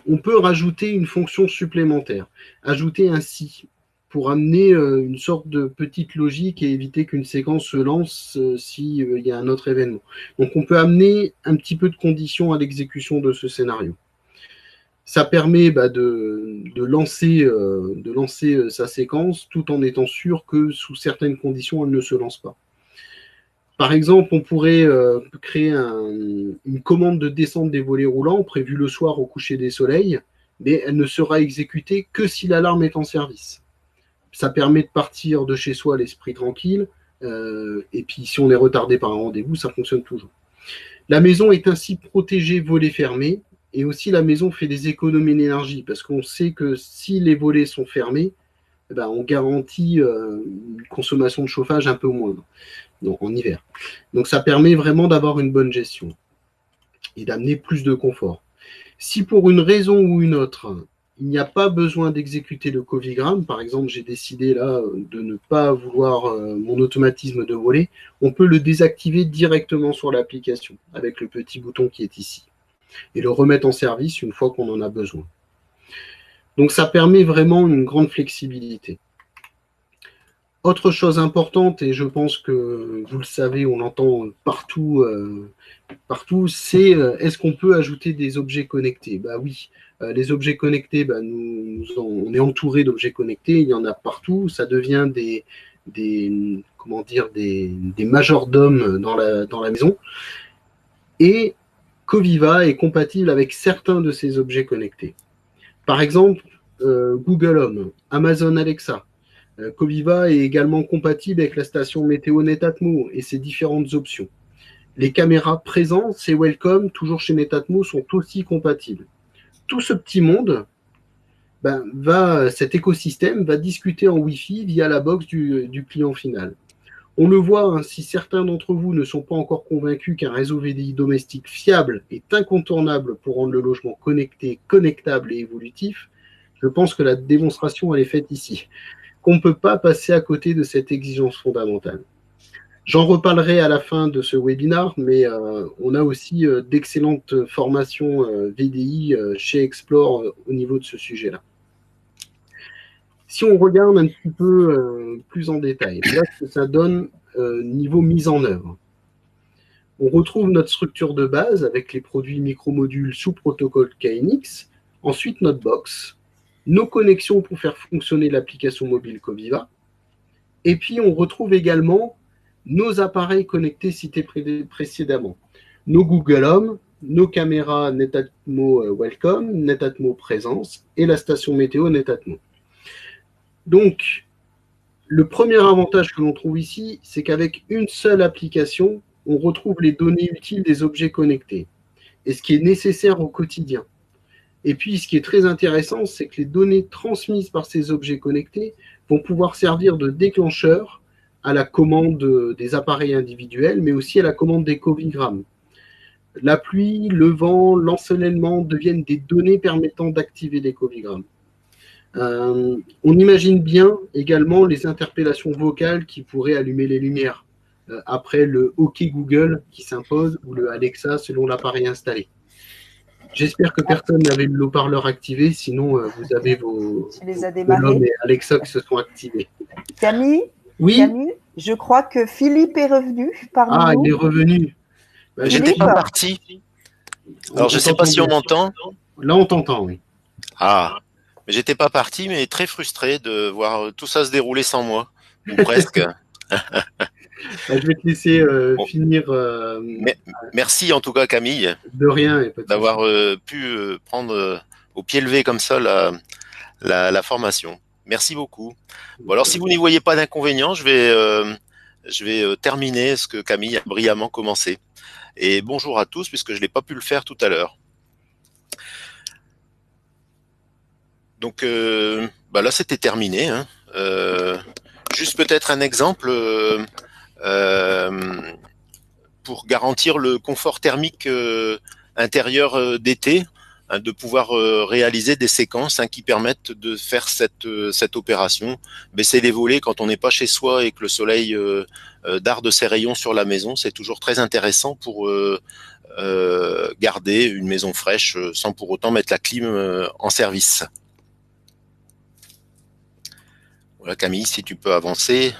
on peut rajouter une fonction supplémentaire, ajouter un si, pour amener une sorte de petite logique et éviter qu'une séquence se lance s'il y a un autre événement. Donc on peut amener un petit peu de conditions à l'exécution de ce scénario. Ça permet de lancer sa séquence tout en étant sûr que sous certaines conditions, elle ne se lance pas. Par exemple, on pourrait créer une commande de descente des volets roulants prévue le soir au coucher des soleils, mais elle ne sera exécutée que si l'alarme est en service. Ça permet de partir de chez soi l'esprit tranquille, et puis si on est retardé par un rendez-vous, ça fonctionne toujours. La maison est ainsi protégée volets fermés, et aussi la maison fait des économies d'énergie, parce qu'on sait que si les volets sont fermés, on garantit une consommation de chauffage un peu moindre, donc en hiver. Donc ça permet vraiment d'avoir une bonne gestion et d'amener plus de confort. Si pour une raison ou une autre, il n'y a pas besoin d'exécuter le Covigram. Par exemple, j'ai décidé là de ne pas vouloir mon automatisme de voler. On peut le désactiver directement sur l'application avec le petit bouton qui est ici et le remettre en service une fois qu'on en a besoin. Donc ça permet vraiment une grande flexibilité. Autre chose importante, et je pense que vous le savez, on l'entend partout, c'est est-ce qu'on peut ajouter des objets connectés? Bah oui, les objets connectés, bah, on est entouré d'objets connectés, il y en a partout, ça devient comment dire, des majordomes dans la maison. Et Coviva est compatible avec certains de ces objets connectés. Par exemple, Google Home, Amazon Alexa. Coviva est également compatible avec la station météo Netatmo et ses différentes options. Les caméras présentes et Welcome, toujours chez Netatmo, sont aussi compatibles. Tout ce petit monde, cet écosystème va discuter en Wi-Fi via la box du client final. On le voit, hein, si certains d'entre vous ne sont pas encore convaincus qu'un réseau VDI domestique fiable est incontournable pour rendre le logement connecté, connectable et évolutif, je pense que la démonstration elle est faite ici. Qu'on ne peut pas passer à côté de cette exigence fondamentale. J'en reparlerai à la fin de ce webinaire, mais on a aussi d'excellentes formations VDI chez Explore au niveau de ce sujet-là. Si on regarde un petit peu plus en détail, là, ce que ça donne niveau mise en œuvre. On retrouve notre structure de base avec les produits micromodules sous protocole KNX, ensuite notre box, nos connexions pour faire fonctionner l'application mobile Coviva, et puis on retrouve également nos appareils connectés cités précédemment, nos Google Home, nos caméras Netatmo Welcome, Netatmo Présence et la station météo Netatmo. Donc, le premier avantage que l'on trouve ici, c'est qu'avec une seule application, on retrouve les données utiles des objets connectés et ce qui est nécessaire au quotidien. Et puis, ce qui est très intéressant, c'est que les données transmises par ces objets connectés vont pouvoir servir de déclencheur à la commande des appareils individuels, mais aussi à la commande des covigrammes. La pluie, le vent, l'ensoleillement deviennent des données permettant d'activer les covigrammes. On imagine bien également les interpellations vocales qui pourraient allumer les lumières, après le OK Google qui s'impose ou le Alexa selon l'appareil installé. J'espère que personne n'avait le haut-parleur activé, sinon vous avez vos Google et Alexa qui se sont activés.
Camille,
oui.
Camille, je crois que Philippe est revenu parmi nous.
Ah, il est revenu.
J'étais pas parti. Alors, je ne sais pas si on m'entend.
Là, on t'entend, oui.
Ah, mais j'étais pas parti, mais très frustré de voir tout ça se dérouler sans moi, ou presque.
Je vais te laisser finir.
Merci en tout cas, Camille.
De rien.
D'avoir pu prendre au pied levé comme ça la formation. Merci beaucoup. Bon, alors, si vous n'y voyez pas d'inconvénient, je vais terminer ce que Camille a brillamment commencé. Et bonjour à tous, puisque je n'ai pas pu le faire tout à l'heure. Donc là, c'était terminé. Hein. Juste peut-être un exemple pour garantir le confort thermique intérieur d'été, hein, de pouvoir réaliser des séquences qui permettent de faire cette opération. Baisser les volets quand on n'est pas chez soi et que le soleil darde ses rayons sur la maison, c'est toujours très intéressant pour garder une maison fraîche sans pour autant mettre la clim en service. Voilà, Camille, si tu peux avancer.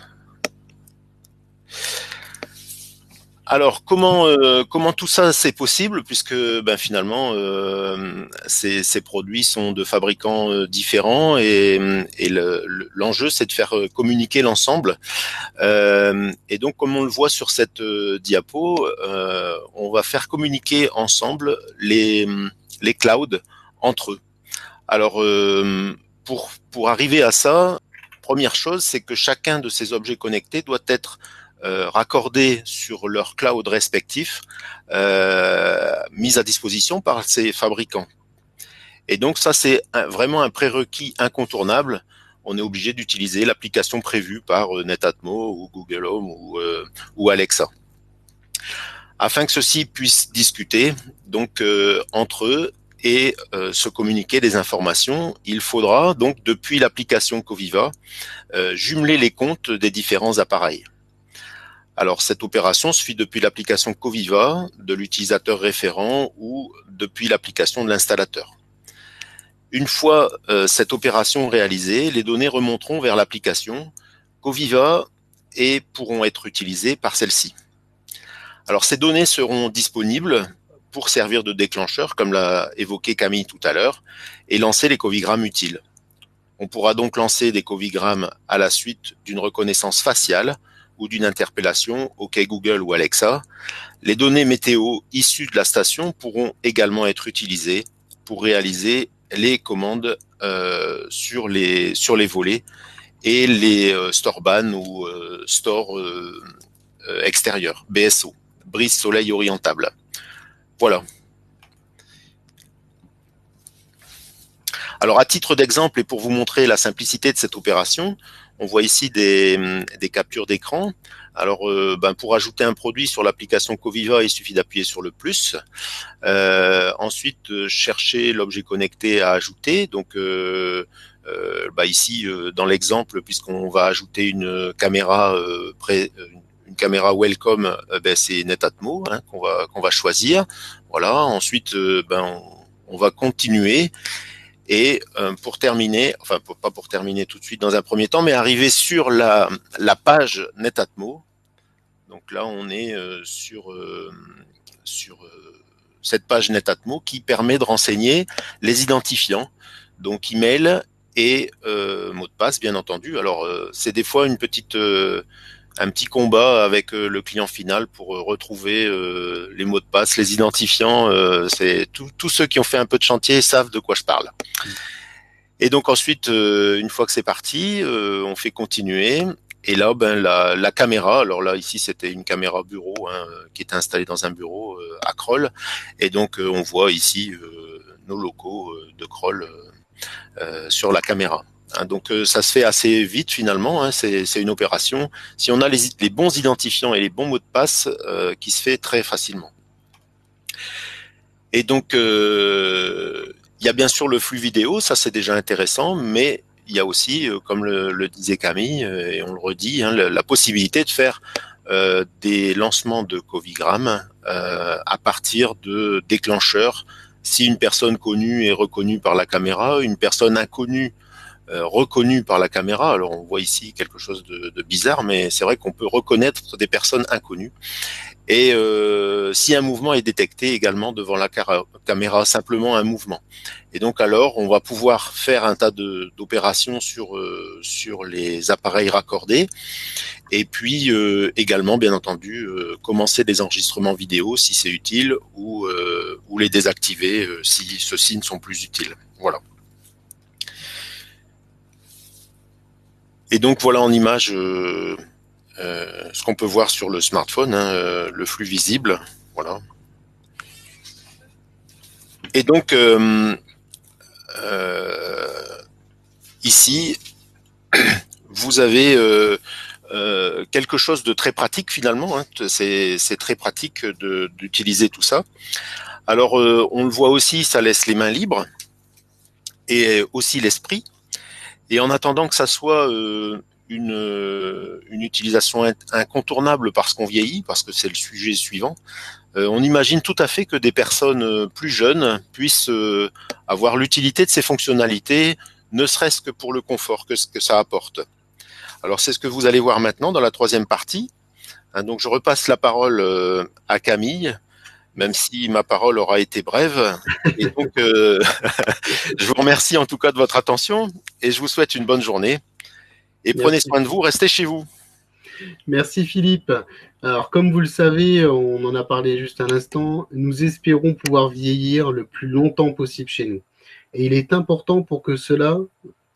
Alors, comment tout ça c'est possible, puisque finalement ces produits sont de fabricants différents et l'enjeu c'est de faire communiquer l'ensemble. Et donc, comme on le voit sur cette diapo, on va faire communiquer ensemble les clouds entre eux. Alors, pour arriver à ça, première chose, c'est que chacun de ces objets connectés doit être raccordé sur leur cloud respectif, mis à disposition par ces fabricants. Et donc ça, c'est vraiment un prérequis incontournable. On est obligé d'utiliser l'application prévue par Netatmo ou Google Home ou Alexa. Afin que ceux-ci puissent discuter donc entre eux et se communiquer des informations. Il faudra donc, depuis l'application Coviva, jumeler les comptes des différents appareils. Alors, cette opération se fait depuis l'application Coviva, de l'utilisateur référent ou depuis l'application de l'installateur. Une fois cette opération réalisée, les données remonteront vers l'application Coviva et pourront être utilisées par celle-ci. Alors, ces données seront disponibles pour servir de déclencheur, comme l'a évoqué Camille tout à l'heure, et lancer les covigrammes utiles. On pourra donc lancer des covigrammes à la suite d'une reconnaissance faciale ou d'une interpellation OK Google ou Alexa. Les données météo issues de la station pourront également être utilisées pour réaliser les commandes sur les volets et les store ban ou store extérieur, BSO, brise soleil orientable. Voilà. Alors, à titre d'exemple et pour vous montrer la simplicité de cette opération, on voit ici des captures d'écran. Alors, pour ajouter un produit sur l'application Coviva, il suffit d'appuyer sur le plus. Ensuite, chercher l'objet connecté à ajouter. Donc, ici, dans l'exemple, puisqu'on va ajouter une caméra une caméra Welcome, c'est Netatmo qu'on va choisir. Voilà. Ensuite, on va continuer. Et pour terminer, enfin pas pour terminer tout de suite dans un premier temps, mais arriver sur la page Netatmo. Donc là, on est sur cette page Netatmo qui permet de renseigner les identifiants, donc email et mot de passe, bien entendu. Alors c'est des fois un petit combat avec le client final pour retrouver les mots de passe, les identifiants. C'est tous ceux qui ont fait un peu de chantier savent de quoi je parle. Et donc ensuite, une fois que c'est parti, on fait continuer. Et là, la caméra, alors là ici c'était une caméra bureau qui était installée dans un bureau à Kroll. Et donc on voit ici nos locaux de Kroll sur la caméra. Donc ça se fait assez vite finalement, c'est une opération. Si on a les bons identifiants et les bons mots de passe, qui se fait très facilement. Et donc il y a bien sûr le flux vidéo, ça c'est déjà intéressant, mais il y a aussi, comme le disait Camille, et on le redit, la possibilité de faire des lancements de covigrammes à partir de déclencheurs. Si une personne connue est reconnue par la caméra, une personne inconnue reconnue par la caméra. Alors on voit ici quelque chose de bizarre, mais c'est vrai qu'on peut reconnaître des personnes inconnues. Et si un mouvement est détecté également devant la caméra, simplement un mouvement. Et donc alors, on va pouvoir faire un tas d'opérations sur les appareils raccordés. Et puis également, bien entendu, commencer des enregistrements vidéo si c'est utile ou les désactiver si ceux-ci ne sont plus utiles. Voilà. Et donc voilà en image ce qu'on peut voir sur le smartphone, le flux visible, voilà. Et donc ici, vous avez quelque chose de très pratique finalement. C'est très pratique d'utiliser tout ça. Alors on le voit aussi, ça laisse les mains libres et aussi l'esprit. Et en attendant que ça soit une utilisation incontournable parce qu'on vieillit, parce que c'est le sujet suivant, on imagine tout à fait que des personnes plus jeunes puissent avoir l'utilité de ces fonctionnalités, ne serait-ce que pour le confort que ça apporte. Alors c'est ce que vous allez voir maintenant dans la troisième partie. Donc je repasse la parole à Camille, même si ma parole aura été brève. Et donc, je vous remercie en tout cas de votre attention et je vous souhaite une bonne journée. Et prenez soin de vous, restez chez vous.
Merci Philippe. Alors comme vous le savez, on en a parlé juste à l'instant, nous espérons pouvoir vieillir le plus longtemps possible chez nous. Et il est important pour que cela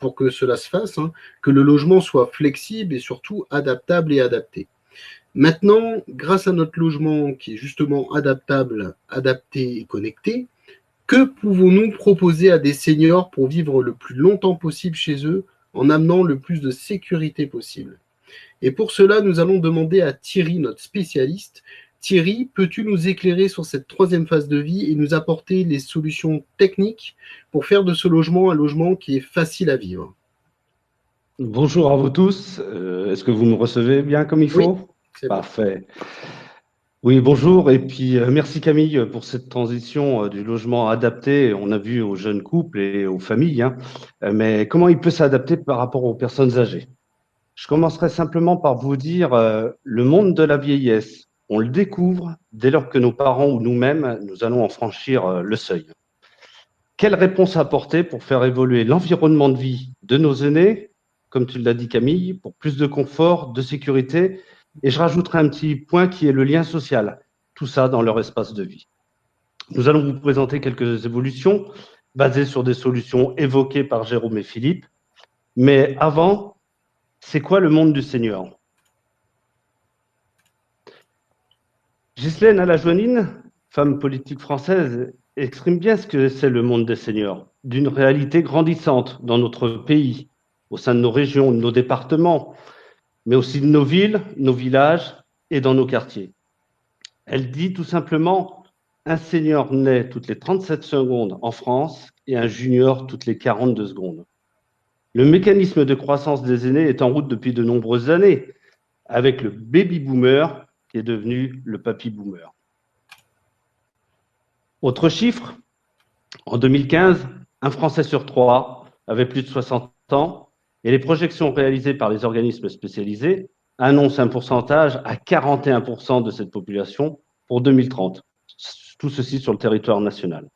se fasse, que le logement soit flexible et surtout adaptable et adapté. Maintenant, grâce à notre logement qui est justement adaptable, adapté et connecté, que pouvons-nous proposer à des seniors pour vivre le plus longtemps possible chez eux en amenant le plus de sécurité possible? Et pour cela, nous allons demander à Thierry, notre spécialiste, Thierry, peux-tu nous éclairer sur cette troisième phase de vie et nous apporter les solutions techniques pour faire de ce logement un logement qui est facile à vivre?
Bonjour à vous tous. Est-ce que vous me recevez bien comme il
Oui,
faut?
c'est bon.
Parfait. Oui, bonjour. Et puis, merci Camille pour cette transition du logement adapté. On a vu aux jeunes couples et aux familles, hein. Mais comment il peut s'adapter par rapport aux personnes âgées? Je commencerai simplement par vous dire, le monde de la vieillesse, on le découvre dès lors que nos parents ou nous-mêmes, nous allons en franchir le seuil. Quelle réponse apporter pour faire évoluer l'environnement de vie de nos aînés, comme tu l'as dit Camille, pour plus de confort, de sécurité, et je rajouterai un petit point qui est le lien social, tout ça dans leur espace de vie. Nous allons vous présenter quelques évolutions basées sur des solutions évoquées par Jérôme et Philippe. Mais avant, c'est quoi le monde du senior? Ghislaine Alajoanine, femme politique française, exprime bien ce que c'est le monde des seniors, d'une réalité grandissante dans notre pays, au sein de nos régions, de nos départements, mais aussi de nos villes, nos villages et dans nos quartiers. Elle dit tout simplement, un senior naît toutes les 37 secondes en France et un junior toutes les 42 secondes. Le mécanisme de croissance des aînés est en route depuis de nombreuses années, avec le baby boomer qui est devenu le papy boomer. Autre chiffre, en 2015, un Français sur trois avait plus de 60 ans et les projections réalisées par les organismes spécialisés annoncent un pourcentage à 41% de cette population pour 2030. Tout ceci sur le territoire national.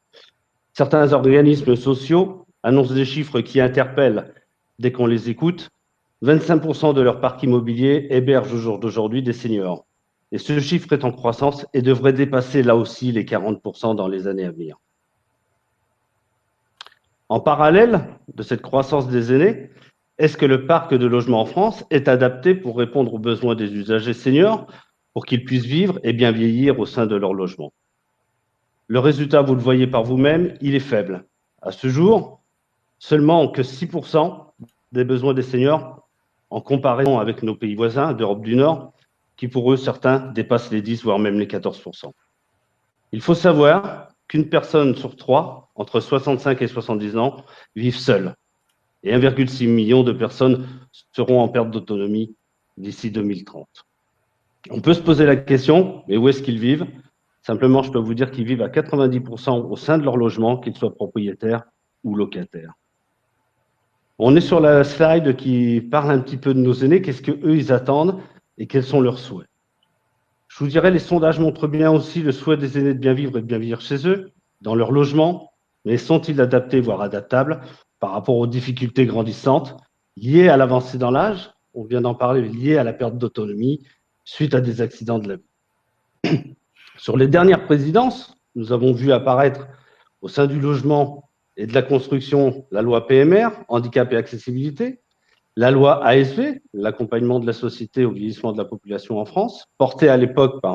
Certains organismes sociaux annoncent des chiffres qui interpellent dès qu'on les écoute. 25% de leur parc immobilier héberge au jour d'aujourd'hui des seniors. Et ce chiffre est en croissance et devrait dépasser là aussi les 40% dans les années à venir. En parallèle de cette croissance des aînés, est-ce que le parc de logements en France est adapté pour répondre aux besoins des usagers seniors pour qu'ils puissent vivre et bien vieillir au sein de leur logement? Le résultat, vous le voyez par vous-même, il est faible. À ce jour, seulement que 6% des besoins des seniors en comparaison avec nos pays voisins d'Europe du Nord, qui pour eux, certains dépassent les 10, voire même les 14%. Il faut savoir qu'une personne sur trois, entre 65 et 70 ans, vivent seule. Et 1,6 million de personnes seront en perte d'autonomie d'ici 2030. On peut se poser la question, mais où est-ce qu'ils vivent? Simplement, je peux vous dire qu'ils vivent à 90% au sein de leur logement, qu'ils soient propriétaires ou locataires. On est sur la slide qui parle un petit peu de nos aînés, qu'est-ce qu'eux ils attendent et quels sont leurs souhaits. Je vous dirais, les sondages montrent bien aussi le souhait des aînés de bien vivre et de bien vivre chez eux, dans leur logement, mais sont-ils adaptés, voire adaptables, par rapport aux difficultés grandissantes liées à l'avancée dans l'âge, on vient d'en parler, liées à la perte d'autonomie suite à des accidents de la vie. Sur les dernières présidences, nous avons vu apparaître au sein du logement et de la construction la loi PMR, handicap et accessibilité, la loi ASV, l'accompagnement de la société au vieillissement de la population en France, portée à l'époque par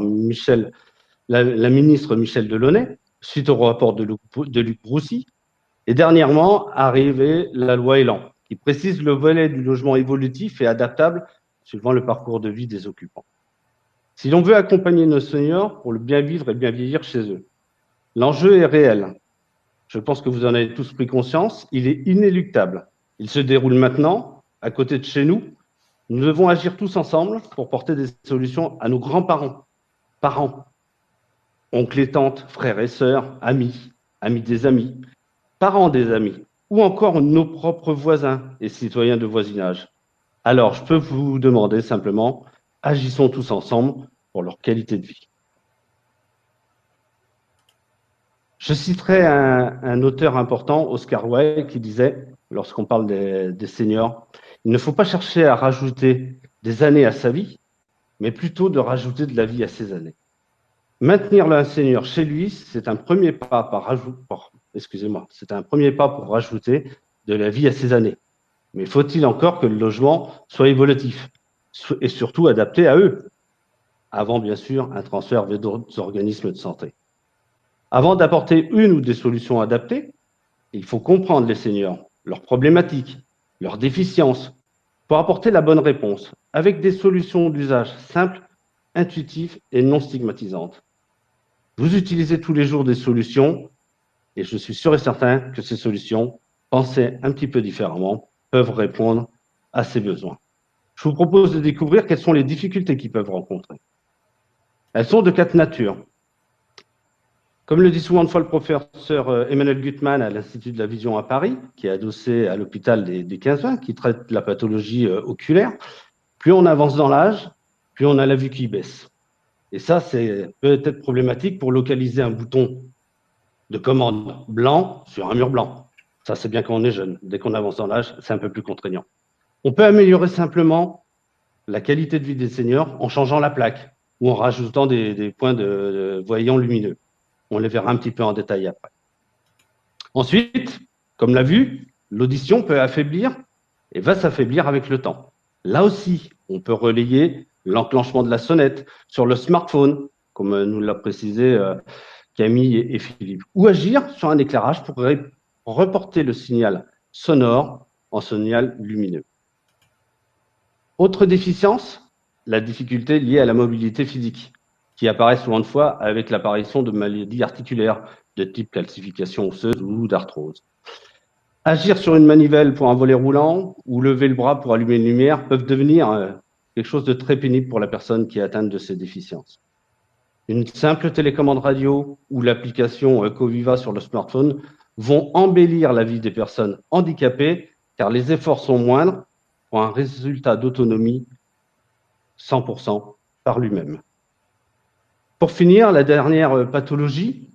la ministre Michel Delaunay, suite au rapport de Luc Broussy, et dernièrement arrivée la loi Elan, qui précise le volet du logement évolutif et adaptable suivant le parcours de vie des occupants. Si l'on veut accompagner nos seniors pour le bien vivre et bien vieillir chez eux, l'enjeu est réel. Je pense que vous en avez tous pris conscience, il est inéluctable. Il se déroule maintenant, à côté de chez nous. Nous devons agir tous ensemble pour porter des solutions à nos grands-parents, parents, oncles et tantes, frères et sœurs, amis, amis des amis, parents des amis, ou encore nos propres voisins et citoyens de voisinage. Alors, je peux vous demander simplement, agissons tous ensemble pour leur qualité de vie. Je citerai un auteur important, Oscar Wilde, qui disait, lorsqu'on parle des seniors, il ne faut pas chercher à rajouter des années à sa vie, mais plutôt de rajouter de la vie à ses années. Maintenir un senior chez lui, c'est un premier pas c'est un premier pas pour rajouter de la vie à ses années. Mais faut-il encore que le logement soit évolutif et surtout adapté à eux, avant bien sûr un transfert vers d'autres organismes de santé. Avant d'apporter une ou des solutions adaptées, il faut comprendre les seniors, leurs problématiques, leurs déficiences, pour apporter la bonne réponse, avec des solutions d'usage simples intuitive et non stigmatisante. Vous utilisez tous les jours des solutions et je suis sûr et certain que ces solutions, pensées un petit peu différemment, peuvent répondre à ces besoins. Je vous propose de découvrir quelles sont les difficultés qu'ils peuvent rencontrer. Elles sont de quatre natures. Comme le dit souvent une fois le professeur Emmanuel Gutmann à l'Institut de la Vision à Paris, qui est adossé à l'hôpital des 15-20, qui traite la pathologie oculaire, plus on avance dans l'âge, plus on a la vue qui baisse. Et ça, c'est peut-être problématique pour localiser un bouton de commande blanc sur un mur blanc. Ça, c'est bien quand on est jeune. Dès qu'on avance dans l'âge, c'est un peu plus contraignant. On peut améliorer simplement la qualité de vie des seniors en changeant la plaque ou en rajoutant des points de voyants lumineux. On les verra un petit peu en détail après. Ensuite, comme la vue, l'audition peut affaiblir et va s'affaiblir avec le temps. Là aussi, on peut relayer l'enclenchement de la sonnette sur le smartphone, comme nous l'a précisé Camille et Philippe, ou agir sur un éclairage pour reporter le signal sonore en signal lumineux. Autre déficience, la difficulté liée à la mobilité physique, qui apparaît souvent de fois avec l'apparition de maladies articulaires de type calcification osseuse ou d'arthrose. Agir sur une manivelle pour un volet roulant ou lever le bras pour allumer une lumière peuvent devenir quelque chose de très pénible pour la personne qui est atteinte de ces déficiences. Une simple télécommande radio ou l'application Coviva sur le smartphone vont embellir la vie des personnes handicapées car les efforts sont moindres pour un résultat d'autonomie 100% par lui-même. Pour finir, la dernière pathologie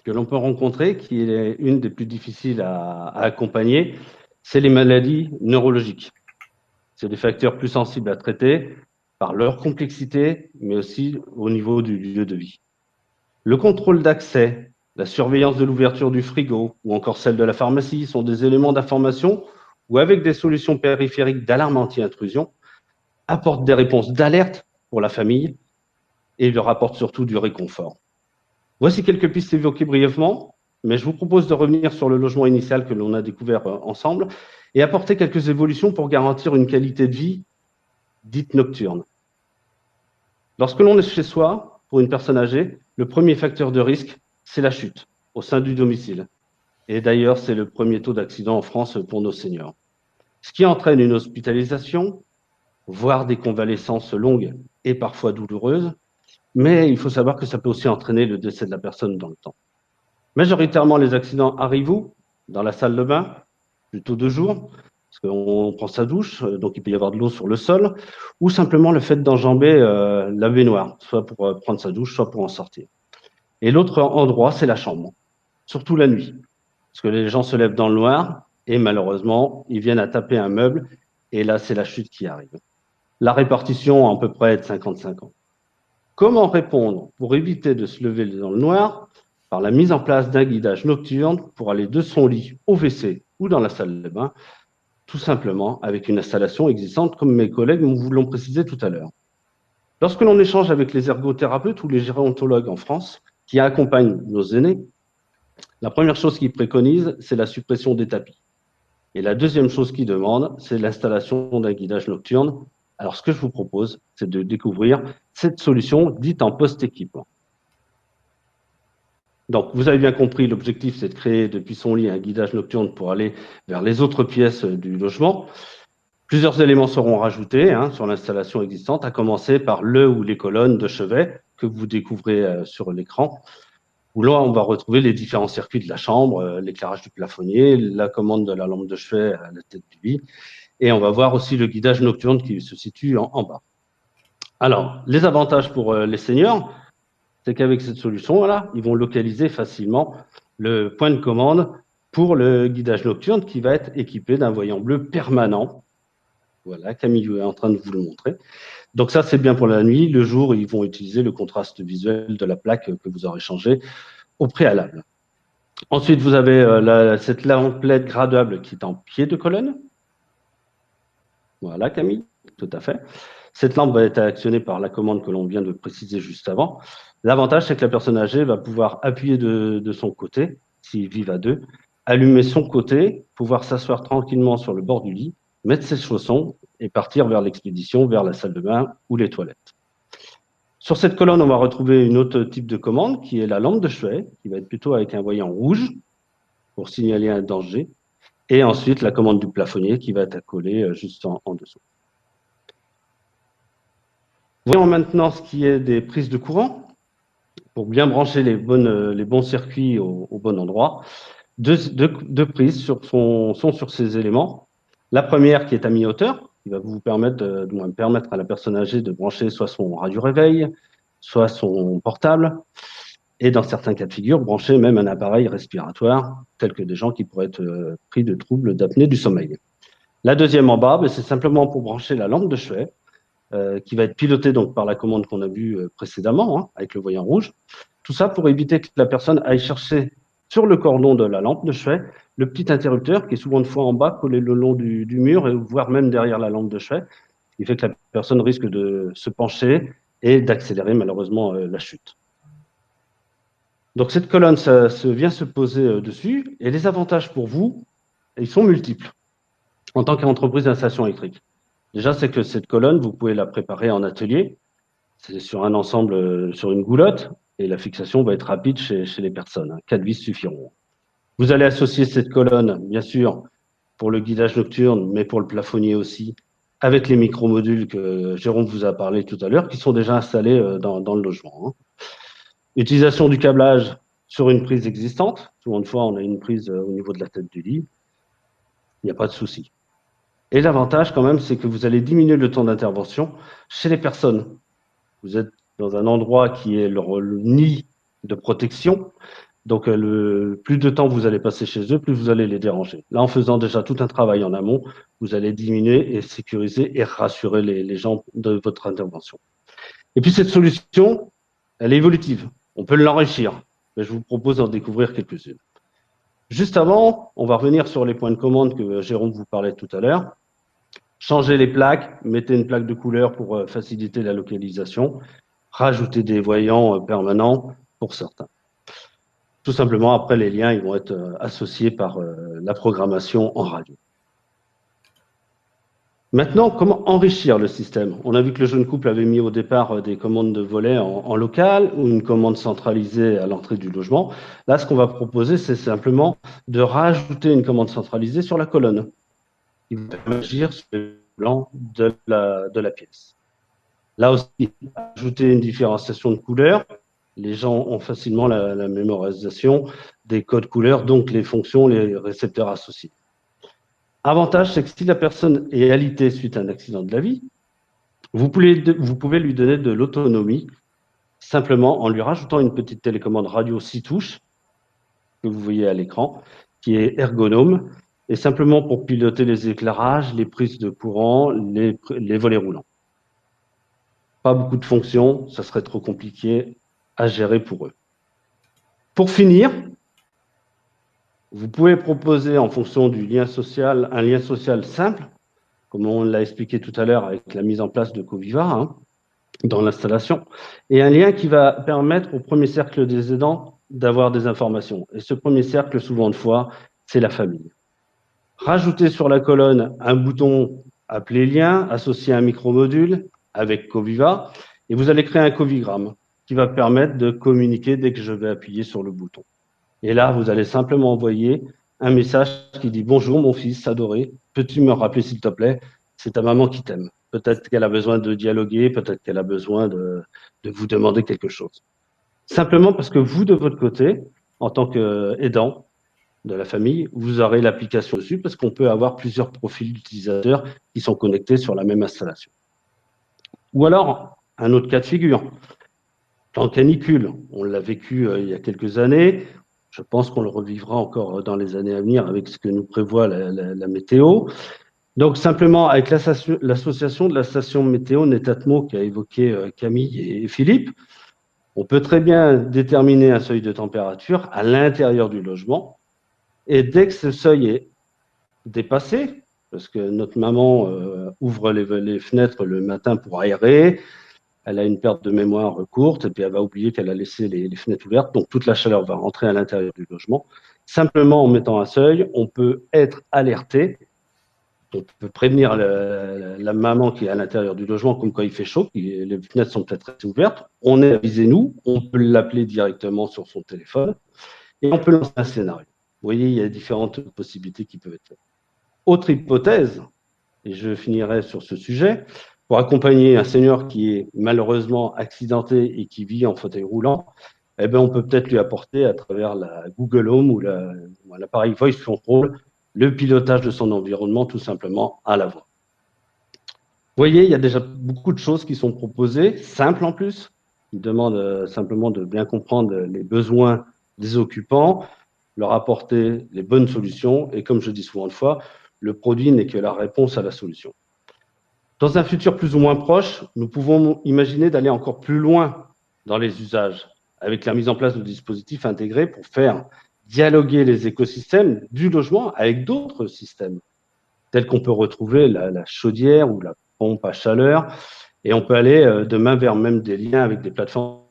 que l'on peut rencontrer, qui est une des plus difficiles à accompagner, c'est les maladies neurologiques. C'est des facteurs plus sensibles à traiter par leur complexité, mais aussi au niveau du lieu de vie. Le contrôle d'accès, la surveillance de l'ouverture du frigo ou encore celle de la pharmacie sont des éléments d'information où, avec des solutions périphériques d'alarme anti-intrusion, apportent des réponses d'alerte pour la famille et leur apportent surtout du réconfort. Voici quelques pistes évoquées brièvement, mais je vous propose de revenir sur le logement initial que l'on a découvert ensemble et apporter quelques évolutions pour garantir une qualité de vie dite nocturne. Lorsque l'on est chez soi, pour une personne âgée, le premier facteur de risque, c'est la chute au sein du domicile. Et d'ailleurs, c'est le premier taux d'accident en France pour nos seniors. Ce qui entraîne une hospitalisation, voire des convalescences longues et parfois douloureuses, mais il faut savoir que ça peut aussi entraîner le décès de la personne dans le temps. Majoritairement, les accidents arrivent où? Dans la salle de bain, plutôt de jour, parce qu'on prend sa douche, donc il peut y avoir de l'eau sur le sol, ou simplement le fait d'enjamber la baignoire, soit pour prendre sa douche, soit pour en sortir. Et l'autre endroit, c'est la chambre, surtout la nuit, parce que les gens se lèvent dans le noir et malheureusement, ils viennent à taper un meuble et là, c'est la chute qui arrive. La répartition, à peu près, est de 50-50. Comment répondre pour éviter de se lever dans le noir? Par la mise en place d'un guidage nocturne pour aller de son lit au WC ou dans la salle de bain, tout simplement avec une installation existante, comme mes collègues vous l'ont précisé tout à l'heure. Lorsque l'on échange avec les ergothérapeutes ou les gérontologues en France qui accompagnent nos aînés, la première chose qu'ils préconisent, c'est la suppression des tapis. Et la deuxième chose qu'ils demandent, c'est l'installation d'un guidage nocturne. Alors, ce que je vous propose, c'est de découvrir cette solution dite en post-équipement. Donc, vous avez bien compris, l'objectif, c'est de créer depuis son lit un guidage nocturne pour aller vers les autres pièces du logement. Plusieurs éléments seront rajoutés sur l'installation existante, à commencer par le ou les colonnes de chevet que vous découvrez sur l'écran, où là, on va retrouver les différents circuits de la chambre, l'éclairage du plafonnier, la commande de la lampe de chevet à la tête du lit, et on va voir aussi le guidage nocturne qui se situe en bas. Alors, les avantages pour les seniors, c'est qu'avec cette solution-là, ils vont localiser facilement le point de commande pour le guidage nocturne qui va être équipé d'un voyant bleu permanent. Voilà, Camille est en train de vous le montrer. Donc ça, c'est bien pour la nuit. Le jour, ils vont utiliser le contraste visuel de la plaque que vous aurez changé au préalable. Ensuite, vous avez cette lampe-LED gradable qui est en pied de colonne. Voilà, Camille, tout à fait. Cette lampe va être actionnée par la commande que l'on vient de préciser juste avant. L'avantage, c'est que la personne âgée va pouvoir appuyer de son côté, s'ils vivent à deux, allumer son côté, pouvoir s'asseoir tranquillement sur le bord du lit, mettre ses chaussons et partir vers l'expédition, vers la salle de bain ou les toilettes. Sur cette colonne, on va retrouver une autre type de commande qui est la lampe de chevet, qui va être plutôt avec un voyant rouge pour signaler un danger. Et ensuite, la commande du plafonnier qui va être accolée juste en dessous. Voyons maintenant ce qui est des prises de courant. Pour bien brancher les bons circuits au bon endroit, deux prises sont sur ces éléments. La première qui est à mi-hauteur, qui va vous permettre, permettre à la personne âgée de brancher soit son radio-réveil, soit son portable, et dans certains cas de figure, brancher même un appareil respiratoire, tel que des gens qui pourraient être pris de troubles d'apnée du sommeil. La deuxième en bas, c'est simplement pour brancher la lampe de chevet, qui va être pilotée donc par la commande qu'on a vue précédemment, avec le voyant rouge. Tout ça pour éviter que la personne aille chercher sur le cordon de la lampe de chevet le petit interrupteur qui est souvent de fois en bas collé le long du mur, et voire même derrière la lampe de chevet, ce qui fait que la personne risque de se pencher et d'accélérer malheureusement la chute. Donc cette colonne vient se poser dessus, et les avantages pour vous, ils sont multiples en tant qu'entreprise d'installation électrique. Déjà, c'est que cette colonne, vous pouvez la préparer en atelier. C'est sur un ensemble, sur une goulotte, et la fixation va être rapide chez les personnes. 4 vis suffiront. Vous allez associer cette colonne, bien sûr, pour le guidage nocturne, mais pour le plafonnier aussi, avec les micromodules que Jérôme vous a parlé tout à l'heure, qui sont déjà installés dans le logement. Utilisation du câblage sur une prise existante. Souvent de fois, on a une prise au niveau de la tête du lit. Il n'y a pas de souci. Et l'avantage, quand même, c'est que vous allez diminuer le temps d'intervention chez les personnes. Vous êtes dans un endroit qui est leur nid de protection. Donc, plus de temps vous allez passer chez eux, plus vous allez les déranger. Là, en faisant déjà tout un travail en amont, vous allez diminuer et sécuriser et rassurer les gens de votre intervention. Et puis, cette solution, elle est évolutive. On peut l'enrichir. Mais je vous propose d'en découvrir quelques-unes. Juste avant, on va revenir sur les points de commande que Jérôme vous parlait tout à l'heure. Changez les plaques, mettez une plaque de couleur pour faciliter la localisation, rajoutez des voyants permanents pour certains. Tout simplement, après, les liens ils vont être associés par la programmation en radio. Maintenant, comment enrichir le système? On a vu que le jeune couple avait mis au départ des commandes de volets en local ou une commande centralisée à l'entrée du logement. Là, ce qu'on va proposer, c'est simplement de rajouter une commande centralisée sur la colonne qui va agir sur le blanc de la pièce. Là aussi, ajouter une différenciation de couleurs. Les gens ont facilement la mémorisation des codes couleurs, donc les fonctions, les récepteurs associés. Avantage, c'est que si la personne est alitée suite à un accident de la vie, vous pouvez lui donner de l'autonomie simplement en lui rajoutant une petite télécommande radio 6 touches que vous voyez à l'écran, qui est ergonome, et simplement pour piloter les éclairages, les prises de courant, les volets roulants. Pas beaucoup de fonctions, ça serait trop compliqué à gérer pour eux. Pour finir, vous pouvez proposer en fonction du lien social, un lien social simple, comme on l'a expliqué tout à l'heure avec la mise en place de Coviva dans l'installation, et un lien qui va permettre au premier cercle des aidants d'avoir des informations. Et ce premier cercle, souvent de fois, c'est la famille. Rajoutez sur la colonne un bouton appelé lien, associé à un micromodule avec Coviva, et vous allez créer un covigramme qui va permettre de communiquer dès que je vais appuyer sur le bouton. Et là, vous allez simplement envoyer un message qui dit « Bonjour mon fils adoré, peux-tu me rappeler s'il te plaît, c'est ta maman qui t'aime. Peut-être qu'elle a besoin de dialoguer, peut-être qu'elle a besoin de vous demander quelque chose. » Simplement parce que vous, de votre côté, en tant qu'aidant de la famille, vous aurez l'application dessus parce qu'on peut avoir plusieurs profils d'utilisateurs qui sont connectés sur la même installation. Ou alors, un autre cas de figure, en canicule, on l'a vécu il y a quelques années, je pense qu'on le revivra encore dans les années à venir avec ce que nous prévoit la météo. Donc simplement avec l'association de la station météo Netatmo qu'a évoqué Camille et Philippe, on peut très bien déterminer un seuil de température à l'intérieur du logement, et dès que ce seuil est dépassé, parce que notre maman ouvre les fenêtres le matin pour aérer, elle a une perte de mémoire courte et puis elle va oublier qu'elle a laissé les fenêtres ouvertes, donc toute la chaleur va rentrer à l'intérieur du logement. Simplement en mettant un seuil, on peut être alerté On peut prévenir la maman qui est à l'intérieur du logement, comme quand il fait chaud, les fenêtres sont peut-être assez ouvertes. On est avisé, nous, on peut l'appeler directement sur son téléphone et on peut lancer un scénario. Vous voyez, il y a différentes possibilités qui peuvent être faites. Autre hypothèse, et je finirai sur ce sujet, pour accompagner un senior qui est malheureusement accidenté et qui vit en fauteuil roulant, eh bien, on peut peut-être lui apporter à travers la Google Home ou l'appareil Voice Control le pilotage de son environnement tout simplement à la voix. Vous voyez, il y a déjà beaucoup de choses qui sont proposées, simples en plus, qui demandent simplement de bien comprendre les besoins des occupants, leur apporter les bonnes solutions et comme je dis souvent de fois, le produit n'est que la réponse à la solution. Dans un futur plus ou moins proche, nous pouvons imaginer d'aller encore plus loin dans les usages, avec la mise en place de dispositifs intégrés pour faire dialoguer les écosystèmes du logement avec d'autres systèmes, tels qu'on peut retrouver la chaudière ou la pompe à chaleur, et on peut aller demain vers même des liens avec des plateformes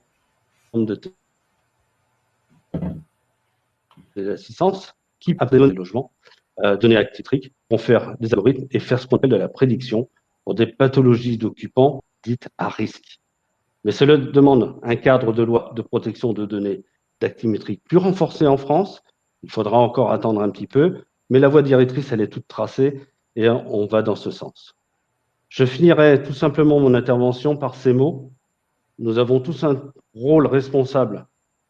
d'assistance qui apprennent des logements, données électriques, vont faire des algorithmes et faire ce qu'on appelle de la prédiction pour des pathologies d'occupants dites à risque. Mais cela demande un cadre de loi de protection de données d'actimétrie plus renforcé en France. Il faudra encore attendre un petit peu, mais la voie directrice, elle est toute tracée et on va dans ce sens. Je finirai tout simplement mon intervention par ces mots. Nous avons tous un rôle responsable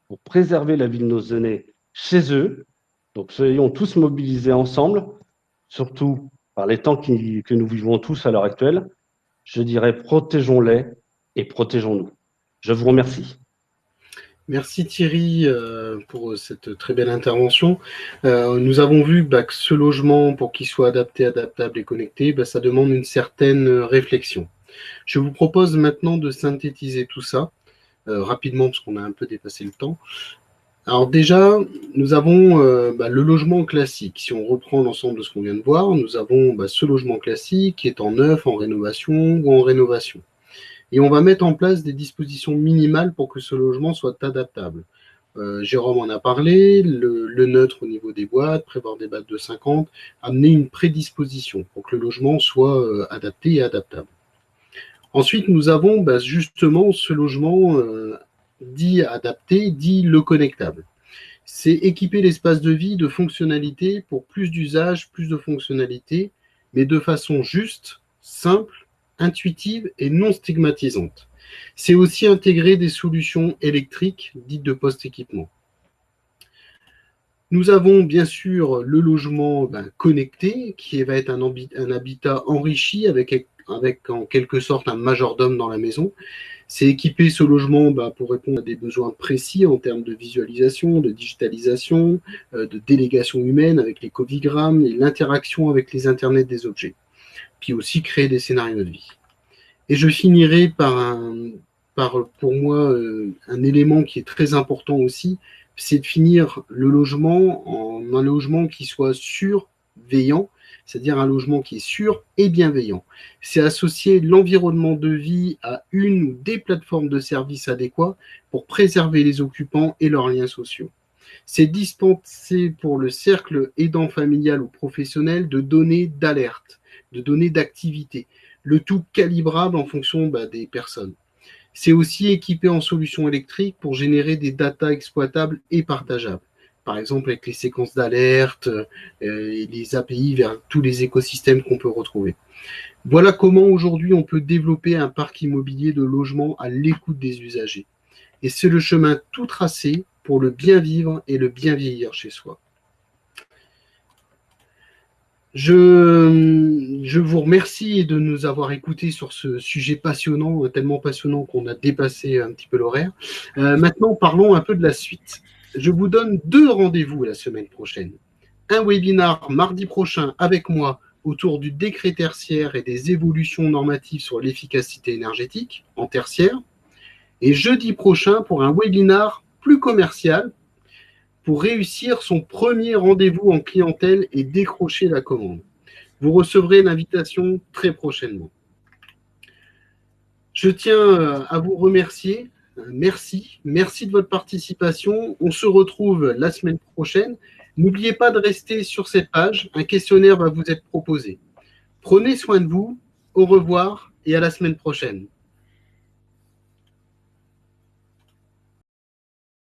pour préserver la vie de nos aînés chez eux. Donc, soyons tous mobilisés ensemble, surtout par les temps que nous vivons tous à l'heure actuelle. Je dirais protégeons-les et protégeons-nous. Je vous remercie.
Merci Thierry pour cette très belle intervention. Nous avons vu que ce logement, pour qu'il soit adapté, adaptable et connecté, ça demande une certaine réflexion. Je vous propose maintenant de synthétiser tout ça rapidement parce qu'on a un peu dépassé le temps. Alors déjà, nous avons le logement classique. Si on reprend l'ensemble de ce qu'on vient de voir, nous avons ce logement classique qui est en neuf, en rénovation ou en rénovation. Et on va mettre en place des dispositions minimales pour que ce logement soit adaptable. Jérôme en a parlé, le neutre au niveau des boîtes, prévoir des battes de 50, amener une prédisposition pour que le logement soit adapté et adaptable. Ensuite, nous avons justement ce logement dit adapté, dit le connectable. C'est équiper l'espace de vie de fonctionnalités pour plus d'usages, plus de fonctionnalités, mais de façon juste, simple, intuitive et non stigmatisante. C'est aussi intégrer des solutions électriques dites de post-équipement. Nous avons bien sûr le logement connecté qui va être un habitat enrichi avec en quelque sorte un majordome dans la maison. C'est équiper ce logement pour répondre à des besoins précis en termes de visualisation, de digitalisation, de délégation humaine avec les covigrammes et l'interaction avec les internets des objets. Puis aussi créer des scénarios de vie. Et je finirai par pour moi, un élément qui est très important aussi, c'est de finir le logement en un logement qui soit surveillant, c'est-à-dire un logement qui est sûr et bienveillant. C'est associer l'environnement de vie à une ou des plateformes de services adéquats pour préserver les occupants et leurs liens sociaux. C'est dispenser pour le cercle aidant familial ou professionnel de données d'alerte, de données d'activité, le tout calibrable en fonction des personnes. C'est aussi équipé en solutions électriques pour générer des datas exploitables et partageables. Par exemple, avec les séquences d'alerte et les API vers tous les écosystèmes qu'on peut retrouver. Voilà comment aujourd'hui on peut développer un parc immobilier de logements à l'écoute des usagers. Et c'est le chemin tout tracé pour le bien vivre et le bien vieillir chez soi. Je vous remercie de nous avoir écoutés sur ce sujet passionnant, tellement passionnant qu'on a dépassé un petit peu l'horaire. Maintenant, parlons un peu de la suite. Je vous donne 2 rendez-vous la semaine prochaine. Un webinar mardi prochain avec moi autour du décret tertiaire et des évolutions normatives sur l'efficacité énergétique en tertiaire. Et jeudi prochain pour un webinar plus commercial pour réussir son premier rendez-vous en clientèle et décrocher la commande. Vous recevrez l'invitation très prochainement. Je tiens à vous remercier. Merci de votre participation. On se retrouve la semaine prochaine. N'oubliez pas de rester sur cette page. Un questionnaire va vous être proposé. Prenez soin de vous, au revoir et à la semaine prochaine.